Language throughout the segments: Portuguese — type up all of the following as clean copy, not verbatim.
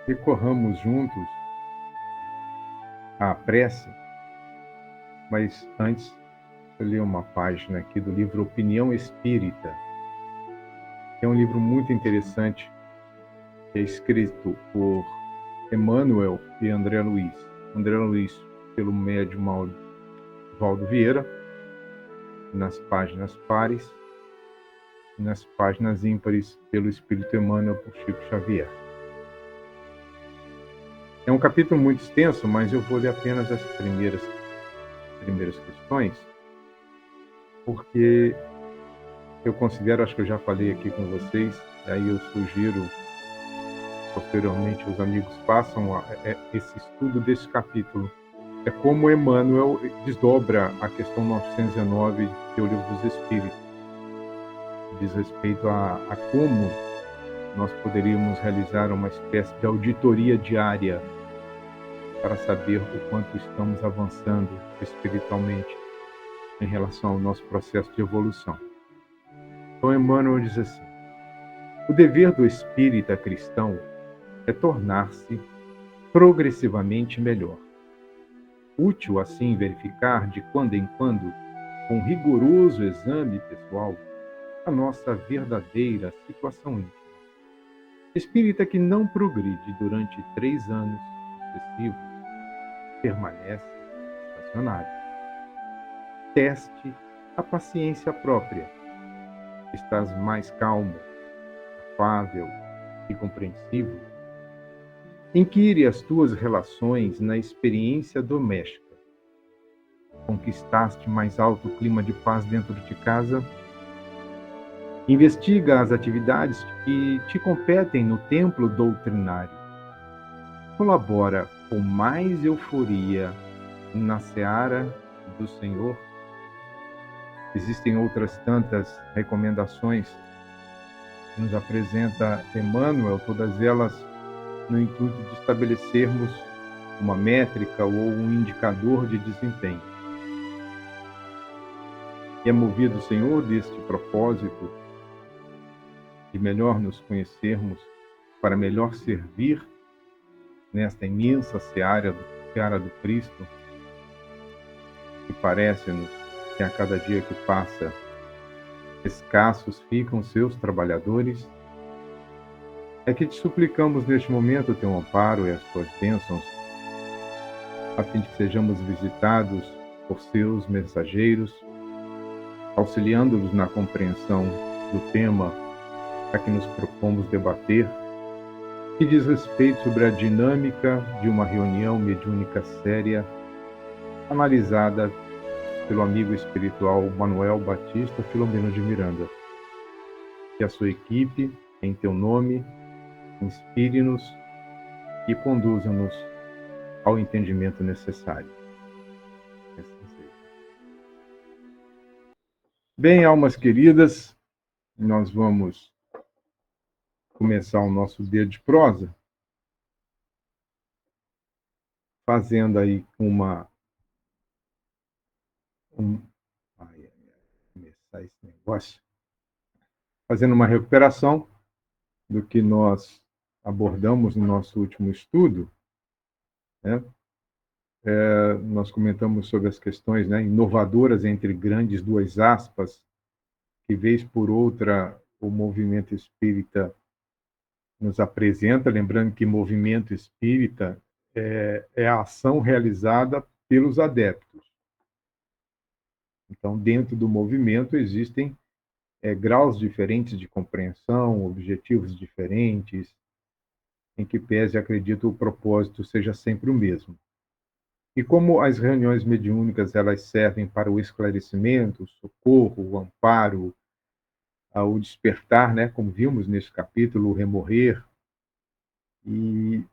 recorramos juntos à prece, mas antes eu li uma página aqui do livro Opinião Espírita. É um livro muito interessante, que é escrito por Emmanuel e André Luiz. André Luiz, pelo médium Valdo Vieira, nas páginas pares, e nas páginas ímpares, pelo Espírito Emmanuel, por Chico Xavier. É um capítulo muito extenso, mas eu vou ler apenas as primeiras questões, porque eu considero, acho que eu já falei aqui com vocês, aí eu sugiro, posteriormente, os amigos façam esse estudo desse capítulo. É como Emmanuel desdobra a questão 919 do Livro dos Espíritos, diz respeito a como nós poderíamos realizar uma espécie de auditoria diária para saber o quanto estamos avançando espiritualmente em relação ao nosso processo de evolução. Então, Emmanuel diz assim: o dever do espírita cristão é tornar-se progressivamente melhor. Útil, assim, verificar de quando em quando, com rigoroso exame pessoal, a nossa verdadeira situação íntima. Espírita que não progride durante 3 anos sucessivos permanece estacionário. Teste a paciência própria. Estás mais calmo, afável e compreensivo? Inquire as tuas relações na experiência doméstica. Conquistaste mais alto clima de paz dentro de casa? Investiga as atividades que te competem no templo doutrinário. Colabora com mais euforia na seara do Senhor. Existem outras tantas recomendações que nos apresenta Emmanuel, todas elas no intuito de estabelecermos uma métrica ou um indicador de desempenho. E é movido o Senhor deste propósito de melhor nos conhecermos, para melhor servir nesta imensa seara do Cristo, que parece-nos que a cada dia que passa, escassos ficam seus trabalhadores. É que te suplicamos neste momento o teu amparo e as tuas bênçãos, a fim de que sejamos visitados por seus mensageiros, auxiliando-nos na compreensão do tema a que nos propomos debater, que diz respeito sobre a dinâmica de uma reunião mediúnica séria, analisada pelo amigo espiritual Manuel Batista Filomeno de Miranda. Que a sua equipe, em teu nome, inspire-nos e conduza-nos ao entendimento necessário. Assim seja. Bem, almas queridas, nós vamos começar o nosso dia de prosa, fazendo aí começar esse negócio, fazendo uma recuperação do que nós abordamos no nosso último estudo, né? Nós comentamos sobre as questões, né, inovadoras, entre grandes duas aspas, que vez por outra o movimento espírita nos apresenta, lembrando que movimento espírita é a ação realizada pelos adeptos. Então, dentro do movimento existem graus diferentes de compreensão, objetivos diferentes, em que pese, acredito, o propósito seja sempre o mesmo. E como as reuniões mediúnicas elas servem para o esclarecimento, o socorro, o amparo, o despertar, né, como vimos nesse capítulo, o remorrer, e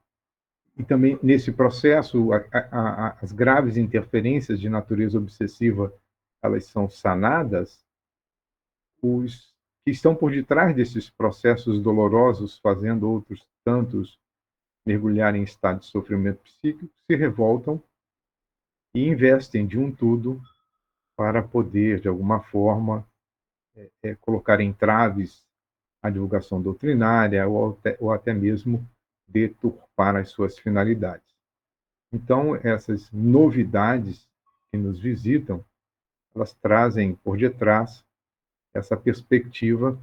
também nesse processo as graves interferências de natureza obsessiva elas são sanadas, os que estão por detrás desses processos dolorosos, fazendo outros tantos mergulhar em estado de sofrimento psíquico, se revoltam e investem de um tudo para poder, de alguma forma, colocar entraves à divulgação doutrinária ou até mesmo deturpar as suas finalidades. Então, essas novidades que nos visitam, elas trazem por detrás essa perspectiva,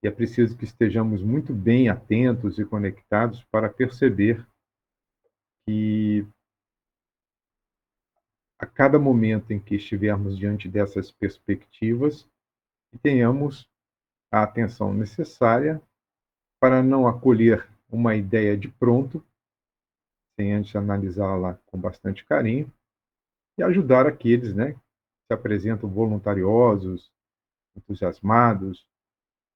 e é preciso que estejamos muito bem atentos e conectados para perceber que a cada momento em que estivermos diante dessas perspectivas, que tenhamos a atenção necessária para não acolher uma ideia de pronto, sem antes analisá-la com bastante carinho, e ajudar aqueles, né, que se apresentam voluntariosos, entusiasmados,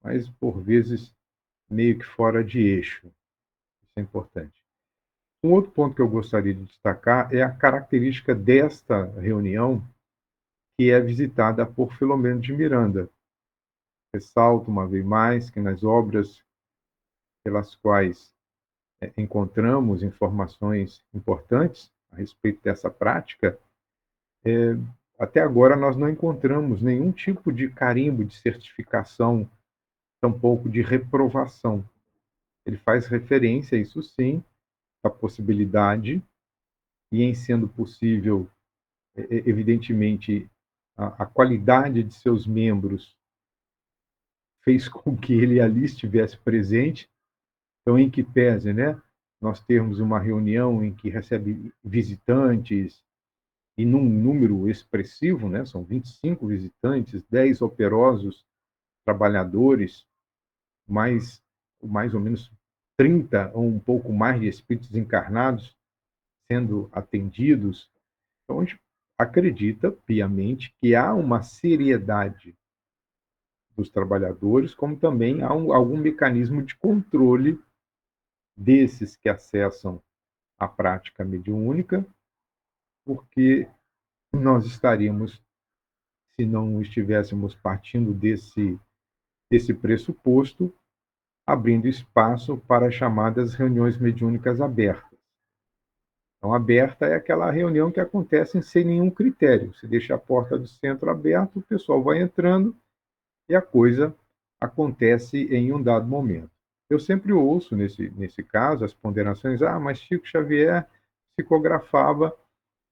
mas por vezes meio que fora de eixo. Isso é importante. Um outro ponto que eu gostaria de destacar é a característica desta reunião, que é visitada por Filomeno de Miranda. Ressalto uma vez mais que nas obras pelas quais encontramos informações importantes a respeito dessa prática, até agora nós não encontramos nenhum tipo de carimbo de certificação, tampouco de reprovação. Ele faz referência, isso sim, à possibilidade, e em sendo possível, evidentemente, a qualidade de seus membros fez com que ele ali estivesse presente. Então, em que pese, né, nós termos uma reunião em que recebe visitantes, e num número expressivo, né, são 25 visitantes, 10 operosos trabalhadores, mais ou menos 30 ou um pouco mais de espíritos encarnados sendo atendidos. Então, a gente acredita piamente que há uma seriedade dos trabalhadores, como também há algum mecanismo de controle desses que acessam a prática mediúnica, porque nós estaríamos, se não estivéssemos partindo desse pressuposto, abrindo espaço para as chamadas reuniões mediúnicas abertas. Então, aberta é aquela reunião que acontece sem nenhum critério. Você deixa a porta do centro aberta, o pessoal vai entrando e a coisa acontece em um dado momento. Eu sempre ouço, nesse caso, as ponderações: ah, mas Chico Xavier psicografava.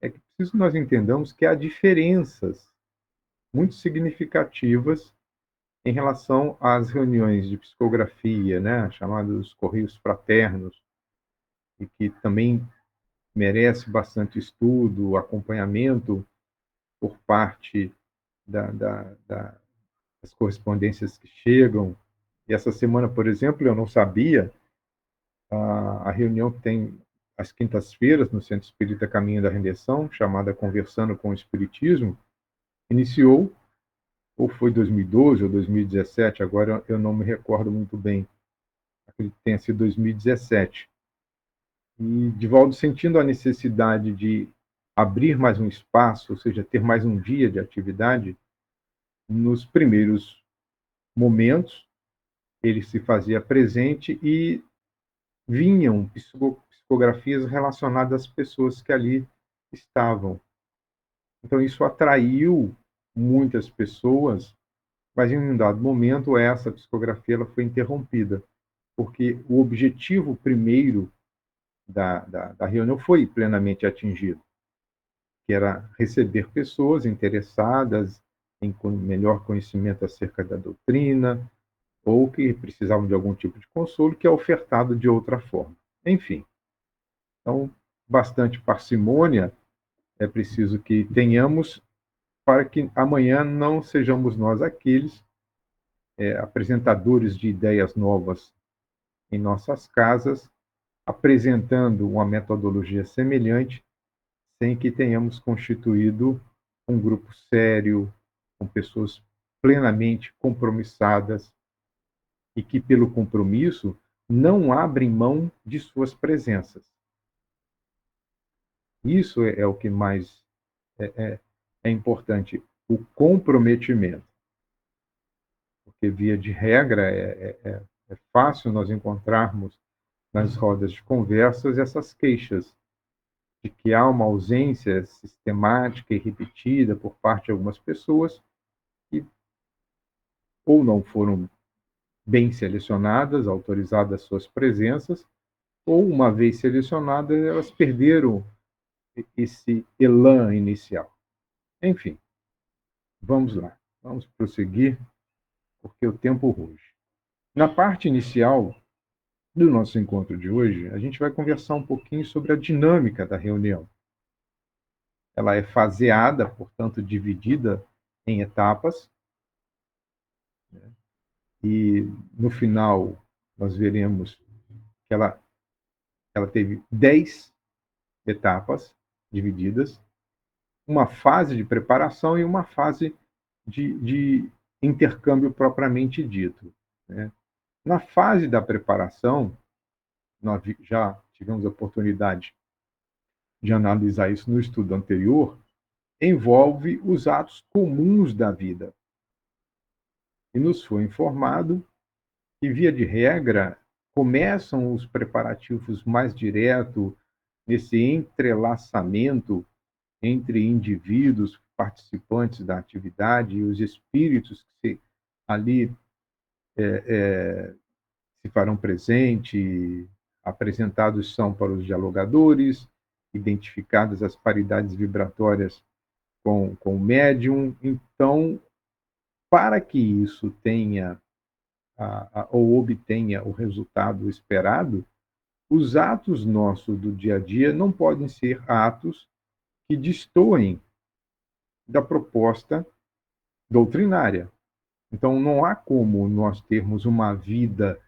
É que preciso que nós entendamos que há diferenças muito significativas em relação às reuniões de psicografia, né, chamados correios fraternos, e que também merece bastante estudo, acompanhamento por parte das correspondências que chegam. E essa semana, por exemplo, eu não sabia, a reunião que tem às quintas-feiras no Centro Espírita Caminho da Rendição, chamada Conversando com o Espiritismo, iniciou, ou foi 2012 ou 2017, agora eu não me recordo muito bem, acredito que tenha sido 2017. E Divaldo, sentindo a necessidade de abrir mais um espaço, ou seja, ter mais um dia de atividade, nos primeiros momentos ele se fazia presente e vinham psicografias relacionadas às pessoas que ali estavam. Então isso atraiu muitas pessoas, mas em um dado momento essa psicografia ela foi interrompida, porque o objetivo primeiro da reunião foi plenamente atingido, que era receber pessoas interessadas em melhor conhecimento acerca da doutrina, ou que precisavam de algum tipo de consolo, que é ofertado de outra forma. Enfim, então, bastante parcimônia é preciso que tenhamos para que amanhã não sejamos nós aqueles apresentadores de ideias novas em nossas casas, apresentando uma metodologia semelhante, sem que tenhamos constituído um grupo sério, com pessoas plenamente compromissadas e que, pelo compromisso, não abrem mão de suas presenças. Isso é o que mais é importante, o comprometimento. Porque, via de regra, é fácil nós encontrarmos nas rodas de conversas essas queixas de que há uma ausência sistemática e repetida por parte de algumas pessoas que ou não foram bem selecionadas, autorizadas suas presenças, ou uma vez selecionadas, elas perderam esse elan inicial. Enfim, vamos lá, vamos prosseguir, porque o tempo ruge. Na parte inicial do nosso encontro de hoje, a gente vai conversar um pouquinho sobre a dinâmica da reunião. Ela é faseada, portanto, dividida em etapas, e no final nós veremos que ela teve 10 etapas divididas, uma fase de preparação e uma fase de intercâmbio propriamente dito, né? Na fase da preparação, nós já tivemos a oportunidade de analisar isso no estudo anterior, envolve os atos comuns da vida. E nos foi informado que, via de regra, começam os preparativos mais direto nesse entrelaçamento entre indivíduos participantes da atividade e os espíritos que ali se farão presente, apresentados são para os dialogadores, identificadas as paridades vibratórias com o médium. Então, para que isso tenha ou obtenha o resultado esperado, os atos nossos do dia a dia não podem ser atos que destoem da proposta doutrinária. Então, não há como nós termos uma vida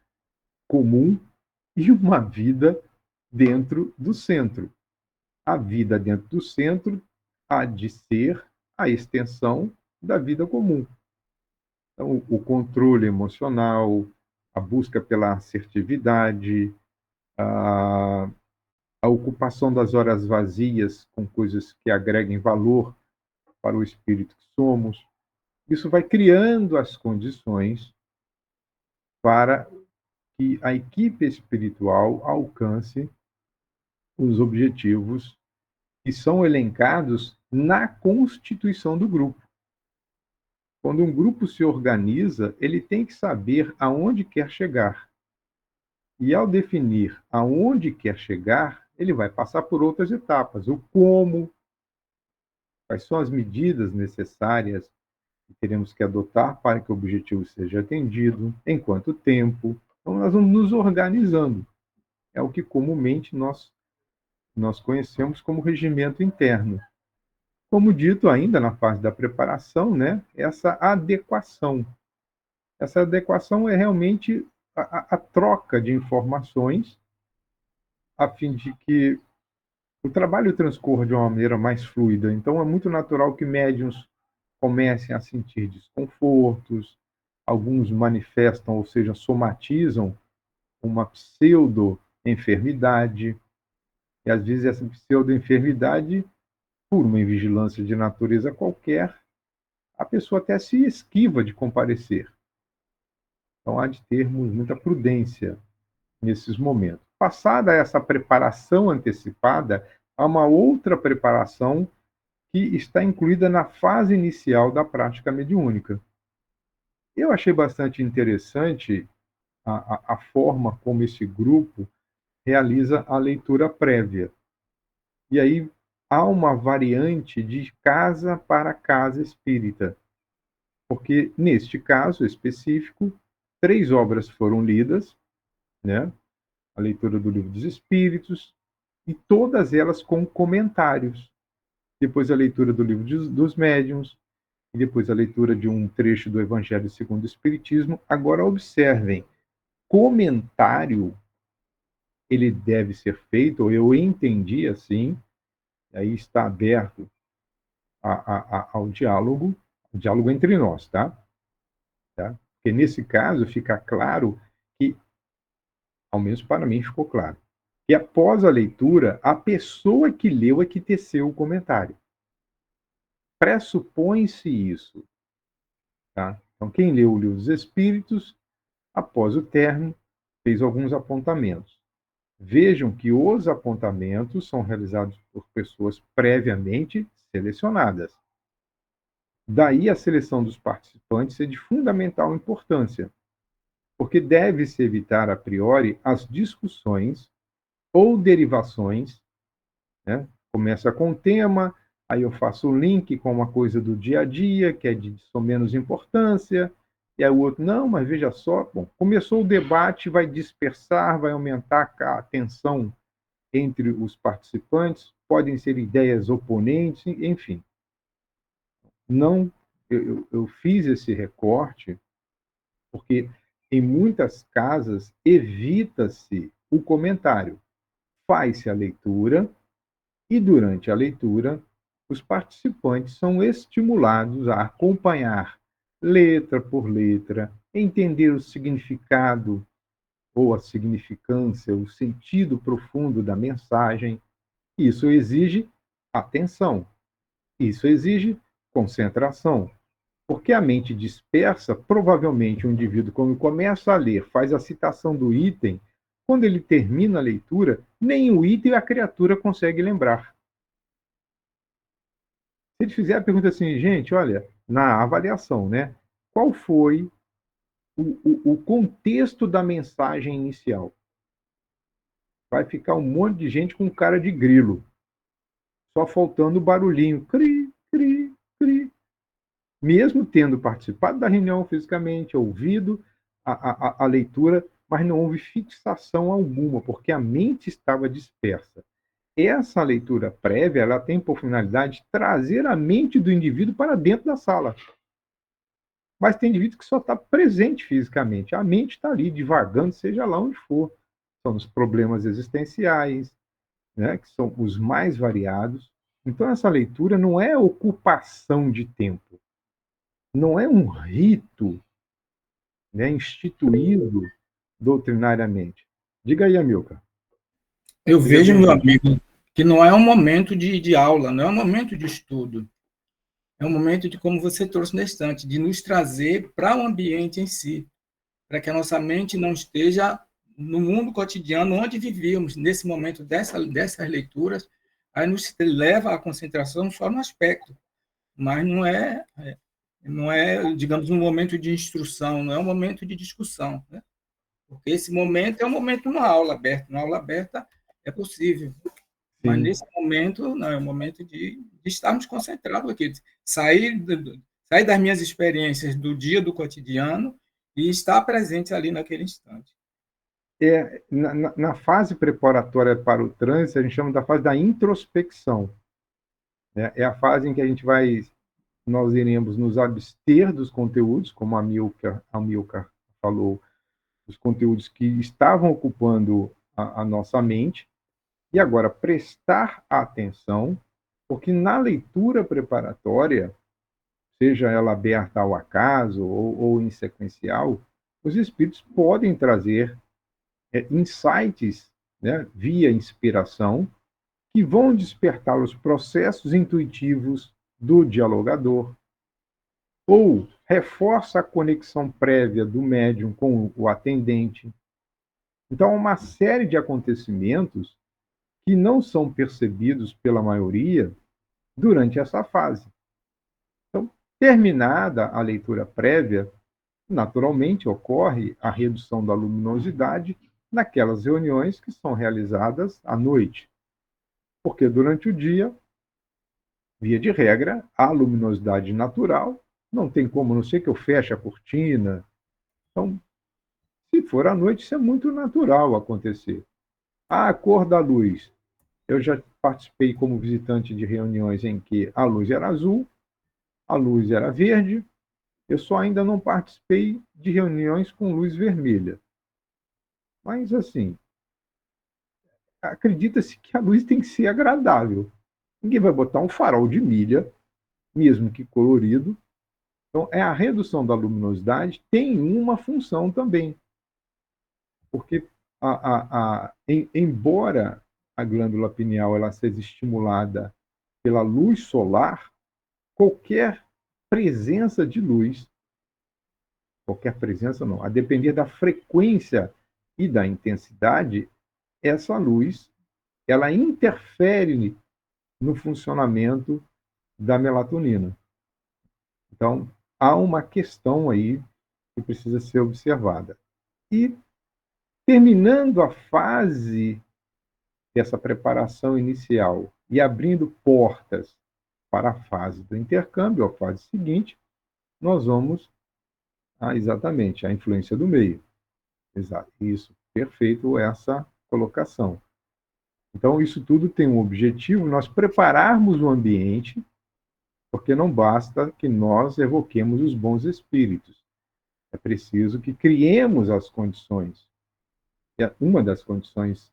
comum e uma vida dentro do centro. A vida dentro do centro há de ser a extensão da vida comum. Então, o controle emocional, a busca pela assertividade, a, a ocupação das horas vazias com coisas que agreguem valor para o espírito que somos, isso vai criando as condições para que a equipe espiritual alcance os objetivos que são elencados na constituição do grupo. Quando um grupo se organiza, ele tem que saber aonde quer chegar. E ao definir aonde quer chegar, ele vai passar por outras etapas. O como, quais são as medidas necessárias que teremos que adotar para que o objetivo seja atendido, em quanto tempo. Então, nós vamos nos organizando. É o que comumente nós conhecemos como regimento interno. Como dito ainda na fase da preparação, né, essa adequação. Essa adequação é realmente a troca de informações a fim de que o trabalho transcorra de uma maneira mais fluida. Então, é muito natural que médiuns comecem a sentir desconfortos, alguns manifestam, ou seja, somatizam uma pseudo-enfermidade, e às vezes essa pseudo-enfermidade, por uma invigilância de natureza qualquer, a pessoa até se esquiva de comparecer. Então, há de termos muita prudência nesses momentos. Passada essa preparação antecipada, há uma outra preparação que está incluída na fase inicial da prática mediúnica. Eu achei bastante interessante a forma como esse grupo realiza a leitura prévia. E aí há uma variante de casa para casa espírita, porque neste caso específico, 3 obras foram lidas, né? A leitura do Livro dos Espíritos, e todas elas com comentários. Depois a leitura do Livro dos Médiuns, e depois a leitura de um trecho do Evangelho segundo o Espiritismo. Agora observem, comentário ele deve ser feito, ou eu entendi assim, aí está aberto ao diálogo, o diálogo entre nós, tá? Porque nesse caso fica claro que, ao menos para mim ficou claro, que após a leitura, a pessoa que leu é que teceu o comentário. Pressupõe-se isso, tá? Então, quem leu o Livro dos Espíritos, após o término, fez alguns apontamentos. Vejam que os apontamentos são realizados por pessoas previamente selecionadas. Daí a seleção dos participantes é de fundamental importância, porque deve-se evitar a priori as discussões ou derivações, né? Começa com um tema, aí eu faço o link com uma coisa do dia a dia, que é de menos importância, e aí o outro, não, mas veja só, bom, começou o debate, vai dispersar, vai aumentar a tensão entre os participantes, podem ser ideias oponentes, enfim. Não, eu fiz esse recorte porque em muitas casas evita-se o comentário, faz-se a leitura e durante a leitura os participantes são estimulados a acompanhar letra por letra, entender o significado ou a significância, o sentido profundo da mensagem. Isso exige atenção, isso exige concentração, porque a mente dispersa, provavelmente o indivíduo, quando começa a ler, faz a citação do item, quando ele termina a leitura, nem o item a criatura consegue lembrar. Se ele fizer a pergunta assim, gente, olha, na avaliação, né? Qual foi o contexto da mensagem inicial? Vai ficar um monte de gente com cara de grilo, só faltando o barulhinho, cri, cri, cri. Mesmo tendo participado da reunião fisicamente, ouvido a leitura, mas não houve fixação alguma, porque a mente estava dispersa. Essa leitura prévia ela tem por finalidade trazer a mente do indivíduo para dentro da sala. Mas tem indivíduo que só está presente fisicamente. A mente está ali, divagando, seja lá onde for. São os problemas existenciais, né, que são os mais variados. Então, essa leitura não é ocupação de tempo, não é um rito, né, instituído doutrinariamente. Diga aí, Amilcar. Eu Seja vejo, meu bem-vindo. amigo, que não é um momento de aula, não é um momento de estudo. É um momento de, como você trouxe na estante, de nos trazer para o ambiente em si, para que a nossa mente não esteja no mundo cotidiano onde vivíamos, nesse momento dessas leituras, aí nos leva à concentração só no aspecto, mas não é, digamos, um momento de instrução, não é um momento de discussão, né? Porque esse momento é um momento numa aula aberta. Na aula aberta é possível, mas Sim. nesse momento, não, é um momento de estarmos concentrados aqui, sair das minhas experiências do dia, do cotidiano, e estar presente ali naquele instante. Na fase preparatória para o trânsito, a gente chama da fase da introspecção. Né? É a fase em que nós iremos nos abster dos conteúdos, como a Milcar falou, os conteúdos que estavam ocupando a nossa mente, e agora prestar atenção, porque na leitura preparatória, seja ela aberta ao acaso ou em sequencial, os espíritos podem trazer insights, né, via inspiração, que vão despertar os processos intuitivos do dialogador, ou reforça a conexão prévia do médium com o atendente. Então, uma série de acontecimentos que não são percebidos pela maioria durante essa fase. Então, terminada a leitura prévia, naturalmente ocorre a redução da luminosidade naquelas reuniões que são realizadas à noite, porque durante o dia, via de regra, há luminosidade natural, não tem como, a não ser que eu feche a cortina. Então, se for à noite, isso é muito natural acontecer. A cor da luz. Eu já participei como visitante de reuniões em que a luz era azul, a luz era verde. Eu só ainda não participei de reuniões com luz vermelha. Mas, assim, acredita-se que a luz tem que ser agradável. Ninguém vai botar um farol de milha, mesmo que colorido. Então, a redução da luminosidade tem uma função também, porque embora a glândula pineal ela seja estimulada pela luz solar, qualquer presença de luz, qualquer presença não, a depender da frequência e da intensidade, essa luz ela interfere no funcionamento da melatonina. Então, há uma questão aí que precisa ser observada. E terminando a fase dessa preparação inicial e abrindo portas para a fase do intercâmbio, a fase seguinte, nós vamos exatamente a influência do meio. Exato. Isso, perfeito essa colocação. Então, isso tudo tem um objetivo, nós prepararmos o ambiente, porque não basta que nós evoquemos os bons espíritos. É preciso que criemos as condições. E uma das condições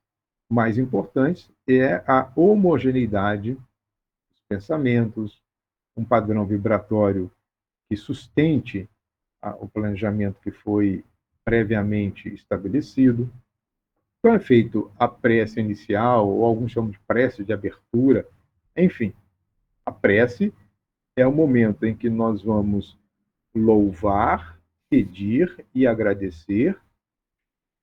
mais importantes é a homogeneidade dos pensamentos, um padrão vibratório que sustente o planejamento que foi previamente estabelecido. Então é feito a prece inicial, ou alguns chamam de prece de abertura, enfim. A prece é o momento em que nós vamos louvar, pedir e agradecer.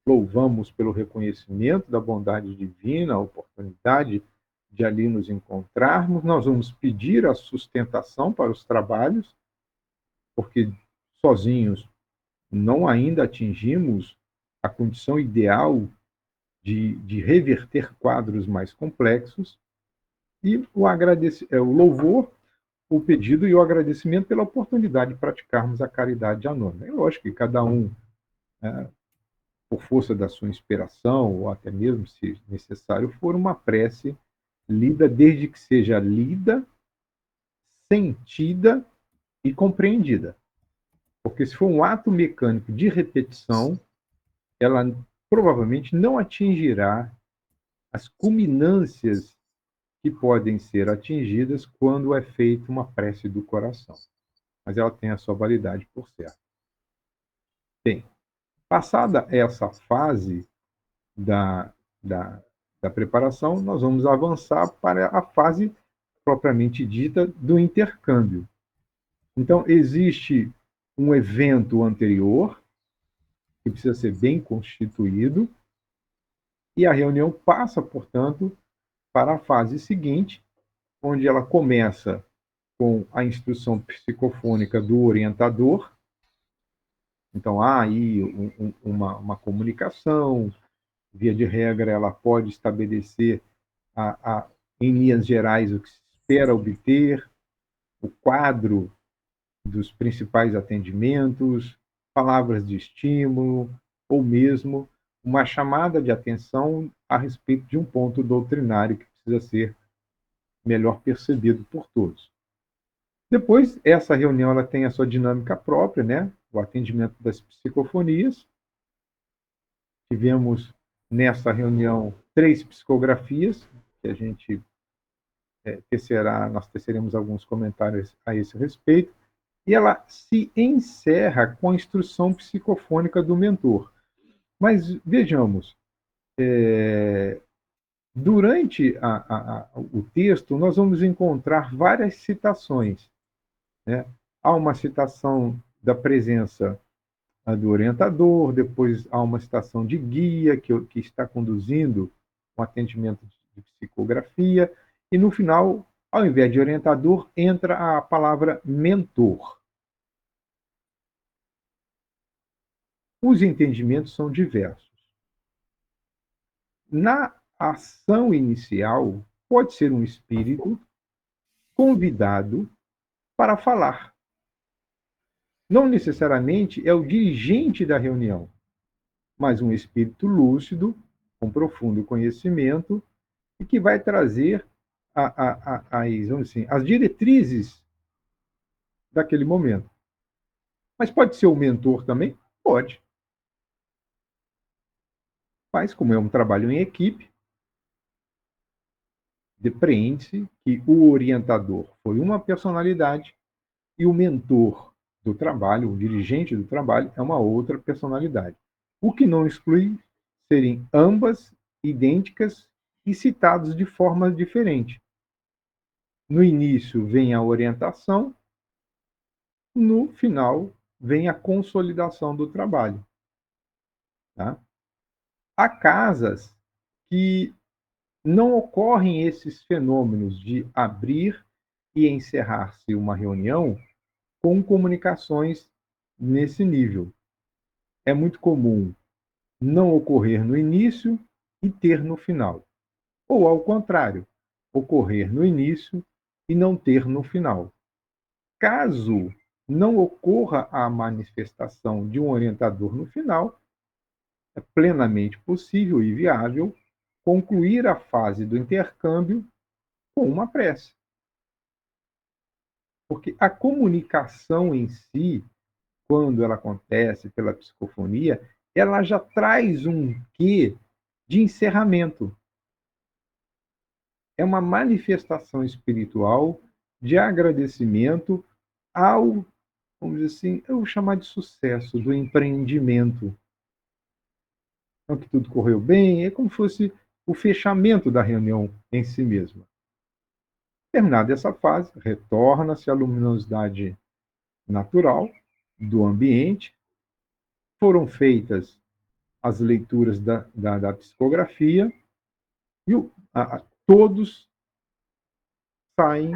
Louvamos pelo reconhecimento da bondade divina, a oportunidade de ali nos encontrarmos. Nós vamos pedir a sustentação para os trabalhos, porque sozinhos não ainda atingimos a condição ideal de reverter quadros mais complexos. E o louvor, o pedido e o agradecimento pela oportunidade de praticarmos a caridade anônima. É lógico que cada um, por força da sua inspiração, ou até mesmo, se necessário for, uma prece lida, desde que seja lida, sentida e compreendida. Porque se for um ato mecânico de repetição, ela provavelmente não atingirá as culminâncias que podem ser atingidas quando é feita uma prece do coração. Mas ela tem a sua validade por certo. Bem, passada essa fase da, da, da preparação, nós vamos avançar para a fase propriamente dita do intercâmbio. Então, existe um evento anterior, que precisa ser bem constituído, e a reunião passa, portanto, para a fase seguinte, onde ela começa com a instrução psicofônica do orientador. Então, há aí uma comunicação, via de regra, ela pode estabelecer, em linhas gerais, o que se espera obter, o quadro dos principais atendimentos, palavras de estímulo, ou mesmo uma chamada de atenção a respeito de um ponto doutrinário que precisa ser melhor percebido por todos. Depois, essa reunião ela tem a sua dinâmica própria, né? O atendimento das psicofonias. Tivemos nessa reunião 3 psicografias, que a gente nós teceremos alguns comentários a esse respeito, e ela se encerra com a instrução psicofônica do mentor. Mas vejamos, durante o texto, nós vamos encontrar várias citações, né? Há uma citação da presença do orientador, depois há uma citação de guia que está conduzindo um atendimento de psicografia, e no final, ao invés de orientador, entra a palavra mentor. Os entendimentos são diversos. Na ação inicial, pode ser um espírito convidado para falar. Não necessariamente é o dirigente da reunião, mas um espírito lúcido, com profundo conhecimento, e que vai trazer vamos assim, as diretrizes daquele momento. Mas pode ser o mentor também? Pode. Mas, como é um trabalho em equipe, depreende-se que o orientador foi uma personalidade e o mentor do trabalho, o dirigente do trabalho, é uma outra personalidade. O que não exclui serem ambas idênticas e citados de forma diferente. No início vem a orientação, no final vem a consolidação do trabalho. Tá? Há casas que não ocorrem esses fenômenos de abrir e encerrar-se uma reunião com comunicações nesse nível. É muito comum não ocorrer no início e ter no final. ou, ao contrário, ocorrer no início e não ter no final. Caso não ocorra a manifestação de um orientador no final, é plenamente possível e viável concluir a fase do intercâmbio com uma prece. Porque a comunicação em si, quando ela acontece pela psicofonia, ela já traz um quê de encerramento. É uma manifestação espiritual de agradecimento ao, vamos dizer assim, eu vou chamar de sucesso, do empreendimento. Então, que tudo correu bem, é como se fosse o fechamento da reunião em si mesma. Terminada essa fase, retorna-se à luminosidade natural do ambiente, foram feitas as leituras da psicografia e todos saem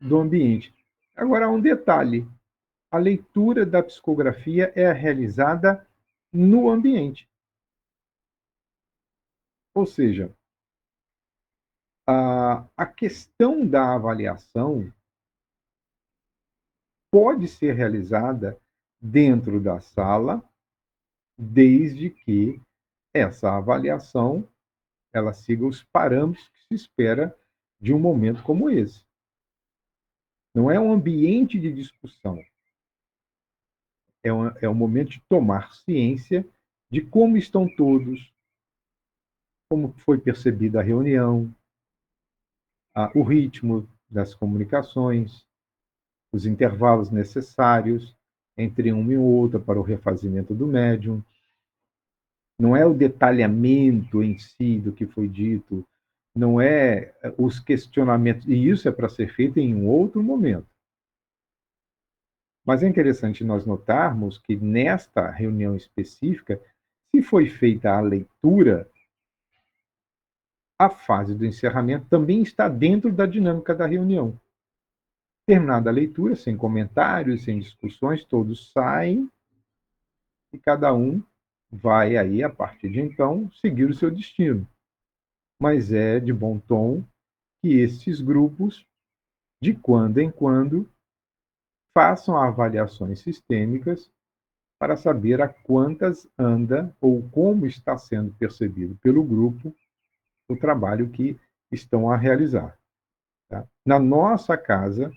do ambiente. Agora, há um detalhe: a leitura da psicografia é realizada no ambiente. Ou seja, a questão da avaliação pode ser realizada dentro da sala, desde que essa avaliação ela siga os parâmetros que se espera de um momento como esse. Não é um ambiente de discussão, é um momento de tomar ciência de como estão todos, como foi percebida a reunião, o ritmo das comunicações, os intervalos necessários entre uma e outra para o refazimento do médium. Não é o detalhamento em si do que foi dito, não é os questionamentos, e isso é para ser feito em um outro momento. Mas é interessante nós notarmos que nesta reunião específica, se foi feita a leitura, a fase do encerramento também está dentro da dinâmica da reunião. Terminada a leitura, sem comentários, sem discussões, todos saem e cada um vai aí, a partir de então, seguir o seu destino. Mas é de bom tom que esses grupos, de quando em quando, façam avaliações sistêmicas para saber a quantas anda ou como está sendo percebido pelo grupo o trabalho que estão a realizar. Tá? Na nossa casa,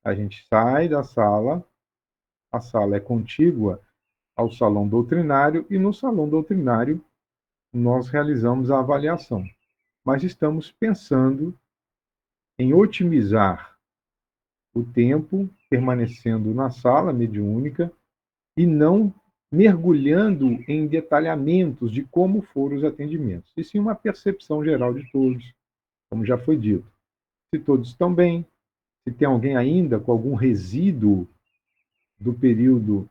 a gente sai da sala, a sala é contígua ao salão doutrinário e no salão doutrinário nós realizamos a avaliação. Mas estamos pensando em otimizar o tempo permanecendo na sala mediúnica e não mergulhando em detalhamentos de como foram os atendimentos, e sim uma percepção geral de todos, como já foi dito. Se todos estão bem, se tem alguém ainda com algum resíduo do período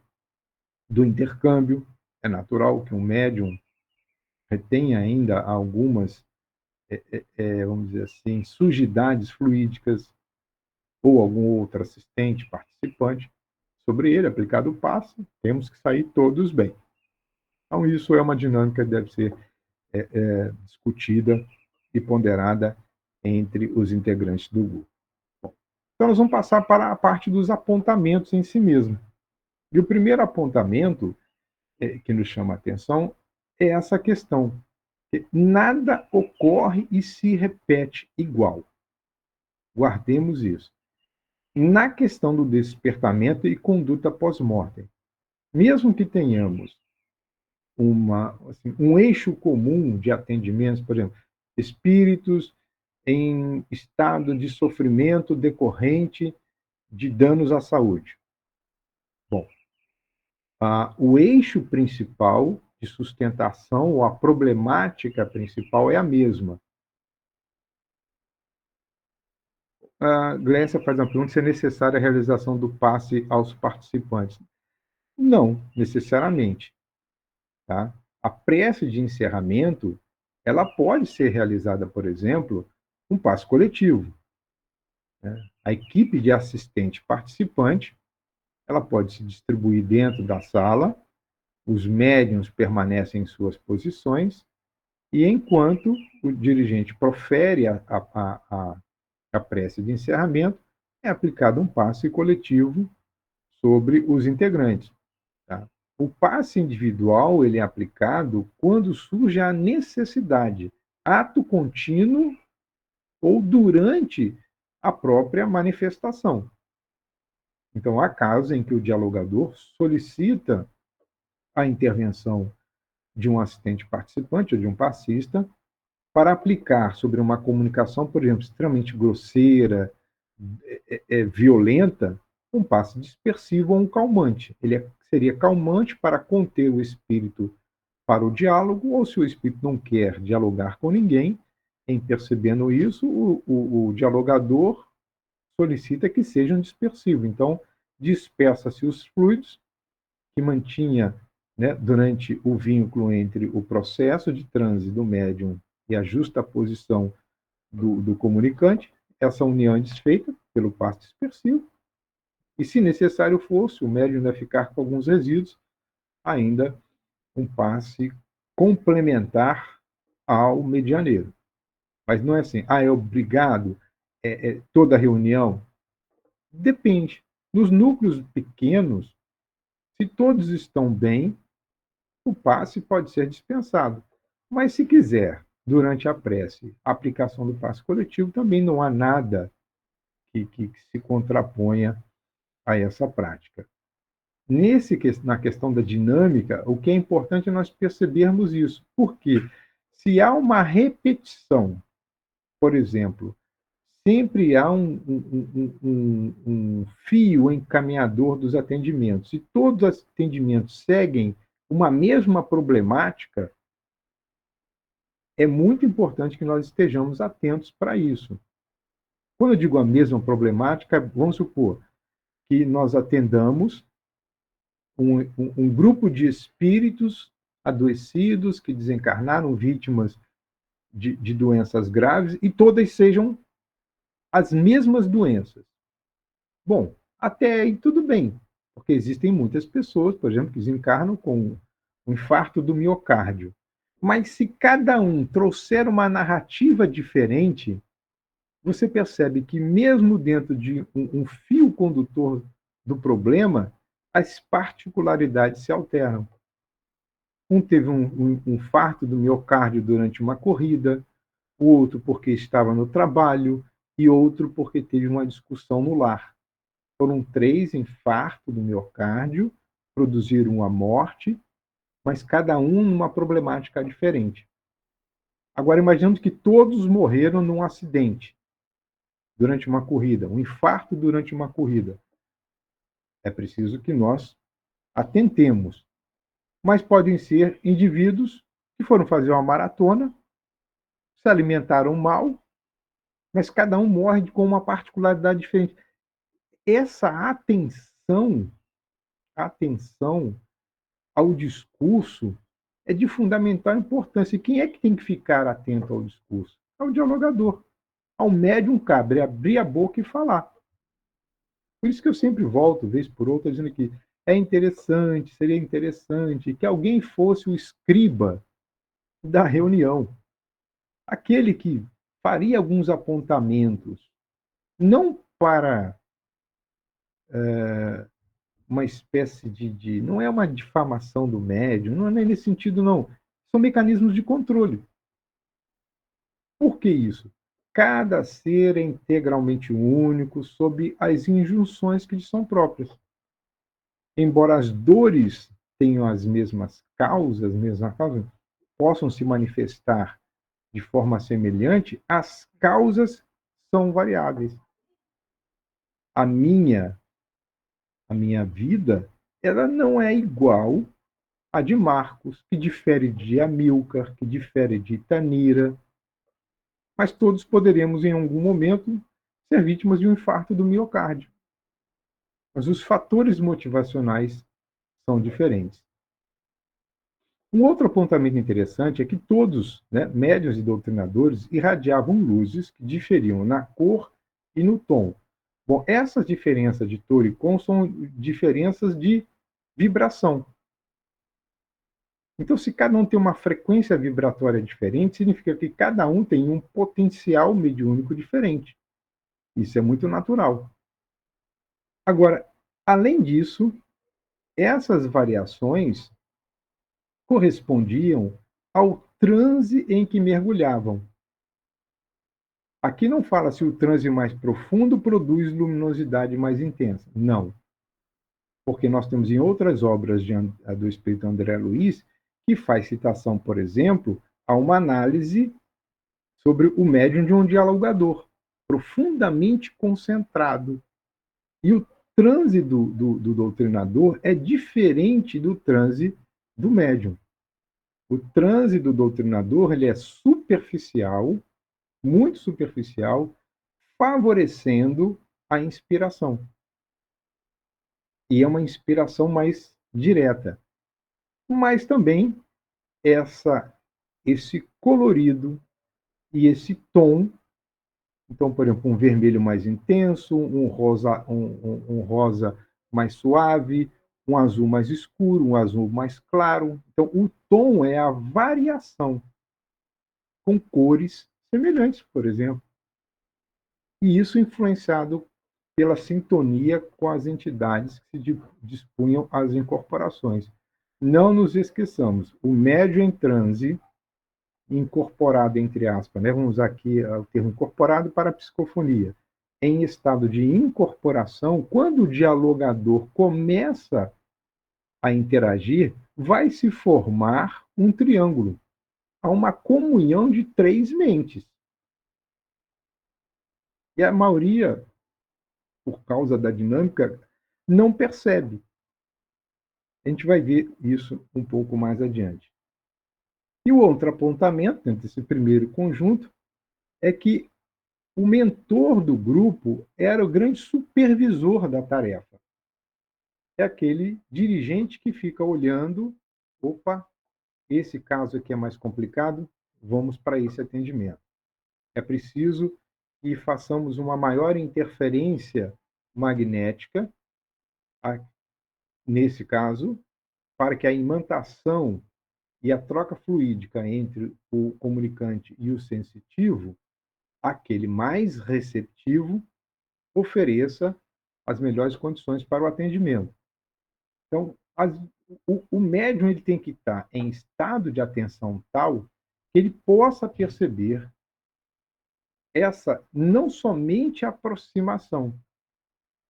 do intercâmbio, é natural que um médium retenha ainda algumas, vamos dizer assim, sujidades fluídicas ou algum outro assistente, participante, sobre ele, aplicado o passe, temos que sair todos bem. Então, isso é uma dinâmica que deve ser discutida e ponderada entre os integrantes do grupo. Bom, então, nós vamos passar para a parte dos apontamentos em si mesmo. E o primeiro apontamento que nos chama a atenção é essa questão. Nada ocorre e se repete igual. Guardemos isso. Na questão do despertamento e conduta pós-mortem, mesmo que tenhamos um eixo comum de atendimentos, por exemplo, espíritos em estado de sofrimento decorrente de danos à saúde. Bom, o eixo principal de sustentação, ou a problemática principal é a mesma. A Glécia faz uma pergunta se é necessária a realização do passe aos participantes. Não, necessariamente. Tá? A prece de encerramento, ela pode ser realizada, por exemplo, um passe coletivo. Né? A equipe de assistente participante, ela pode se distribuir dentro da sala, os médiuns permanecem em suas posições E enquanto o dirigente profere a prece de encerramento, é aplicado um passe coletivo sobre os integrantes. Tá? O passe individual ele é aplicado quando surge a necessidade, ato contínuo ou durante a própria manifestação. Então, há casos em que o dialogador solicita a intervenção de um assistente participante ou de um passista para aplicar sobre uma comunicação, por exemplo, extremamente grosseira, violenta, um passe dispersivo ou um calmante. Ele seria calmante para conter o espírito para o diálogo, ou se o espírito não quer dialogar com ninguém, em percebendo isso, o dialogador solicita que seja um dispersivo. Então, dispersa-se os fluidos que mantinha, né, durante o vínculo entre o processo de transe do médium e a justa posição do comunicante, essa união é desfeita pelo passe dispersivo, e se necessário fosse, o médium deve ficar com alguns resíduos, ainda um passe complementar ao medianeiro. Mas não é assim, é obrigado, toda reunião. Depende. Nos núcleos pequenos, se todos estão bem, o passe pode ser dispensado. Mas se quiser, durante a prece, a aplicação do passe coletivo, também não há nada que se contraponha a essa prática. Na questão da dinâmica, o que é importante é nós percebermos isso. Por quê? Se há uma repetição, por exemplo, sempre há um fio encaminhador dos atendimentos. Se todos os atendimentos seguem uma mesma problemática, é muito importante que nós estejamos atentos para isso. Quando eu digo a mesma problemática, vamos supor que nós atendamos um grupo de espíritos adoecidos que desencarnaram, vítimas de doenças graves, e todas sejam as mesmas doenças. Bom, até aí tudo bem, porque existem muitas pessoas, por exemplo, que desencarnam com um infarto do miocárdio. Mas se cada um trouxer uma narrativa diferente, você percebe que mesmo dentro de um fio condutor do problema, as particularidades se alteram. Um teve um infarto do miocárdio durante uma corrida, o outro porque estava no trabalho e outro porque teve uma discussão no lar. Foram 3 infartos do miocárdio, produziram a morte, mas cada um numa problemática diferente. Agora, imaginemos que todos morreram num acidente durante uma corrida, um infarto durante uma corrida. É preciso que nós atentemos. Mas podem ser indivíduos que foram fazer uma maratona, se alimentaram mal, mas cada um morre com uma particularidade diferente. Essa atenção ao discurso é de fundamental importância. E quem é que tem que ficar atento ao discurso? É o dialogador. Ao médium cabe abrir a boca e falar. Por isso que eu sempre volto, vez por outra, dizendo que seria interessante que alguém fosse o escriba da reunião. Aquele que faria alguns apontamentos, não para uma espécie de. Não é uma difamação do médium, não é nesse sentido, não. São mecanismos de controle. Por que isso? Cada ser é integralmente único sob as injunções que lhe são próprias. Embora as dores tenham as mesmas causas, possam se manifestar de forma semelhante, as causas são variáveis. A minha vida, ela não é igual à de Marcos, que difere de Amilcar, que difere de Itanira, mas todos poderemos, em algum momento, ser vítimas de um infarto do miocárdio. Mas os fatores motivacionais são diferentes. Um outro apontamento interessante é que todos, né, médiuns e doutrinadores, irradiavam luzes que diferiam na cor e no tom. Bom, essas diferenças de Tor e Com são diferenças de vibração. Então, se cada um tem uma frequência vibratória diferente, significa que cada um tem um potencial mediúnico diferente. Isso é muito natural. Agora, além disso, essas variações correspondiam ao transe em que mergulhavam. Aqui não fala se o transe mais profundo produz luminosidade mais intensa. Não. Porque nós temos em outras obras do espírito André Luiz que faz citação, por exemplo, a uma análise sobre o médium de um dialogador, profundamente concentrado. E o transe do doutrinador é diferente do transe do médium. O transe do doutrinador ele é superficial, muito superficial, favorecendo a inspiração. E é uma inspiração mais direta. Mas também esse colorido e esse tom. Então, por exemplo, um vermelho mais intenso, um rosa mais suave, um azul mais escuro, um azul mais claro. Então, o tom é a variação com cores semelhantes, por exemplo. E isso influenciado pela sintonia com as entidades que se dispunham às incorporações. Não nos esqueçamos, o médio em transe, incorporado, entre aspas, né? Vamos usar aqui o termo incorporado para a psicofonia, em estado de incorporação, quando o dialogador começa a interagir, vai se formar um triângulo. Há uma comunhão de três mentes. E a maioria, por causa da dinâmica, não percebe. A gente vai ver isso um pouco mais adiante. E o outro apontamento, dentro desse primeiro conjunto, é que o mentor do grupo era o grande supervisor da tarefa. É aquele dirigente que fica olhando, opa, esse caso aqui é mais complicado, vamos para esse atendimento. É preciso que façamos uma maior interferência magnética, nesse caso, para que a imantação e a troca fluídica entre o comunicante e o sensitivo, aquele mais receptivo, ofereça as melhores condições para o atendimento. Então, o médium ele tem que estar em estado de atenção tal que ele possa perceber essa não somente aproximação,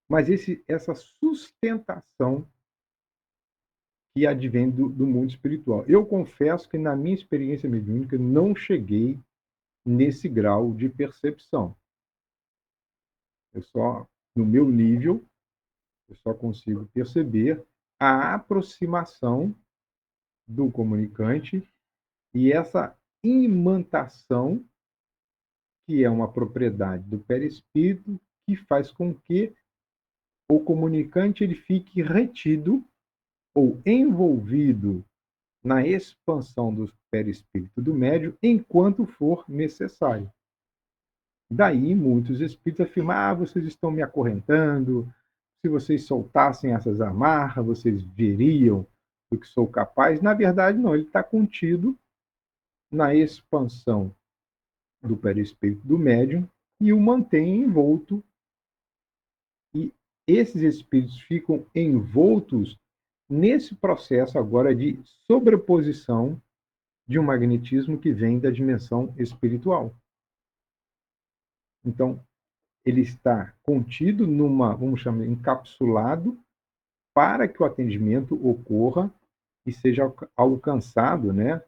mas essa sustentação que advém do mundo espiritual. Eu confesso que na minha experiência mediúnica não cheguei nesse grau de percepção. No meu nível, eu só consigo perceber a aproximação do comunicante e essa imantação, que é uma propriedade do perispírito, que faz com que o comunicante ele fique retido ou envolvido na expansão do perispírito do médium enquanto for necessário. Daí, muitos espíritos afirmam: vocês estão me acorrentando, se vocês soltassem essas amarras, vocês veriam do que sou capaz. Na verdade, não, ele está contido na expansão do perispírito do médium e o mantém envolto. E esses espíritos ficam envoltos nesse processo agora de sobreposição de um magnetismo que vem da dimensão espiritual. Então, ele está contido vamos chamar, encapsulado, para que o atendimento ocorra e seja alcançado, né,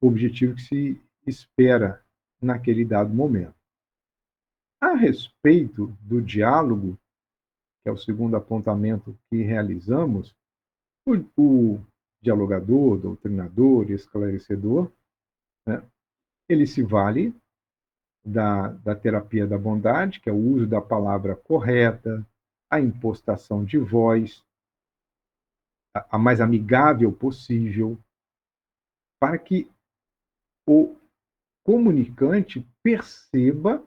o objetivo que se espera naquele dado momento. A respeito do diálogo, que é o segundo apontamento que realizamos, o dialogador, doutrinador, esclarecedor, né, ele se vale da terapia da bondade, que é o uso da palavra correta, a impostação de voz, a mais amigável possível, para que o comunicante perceba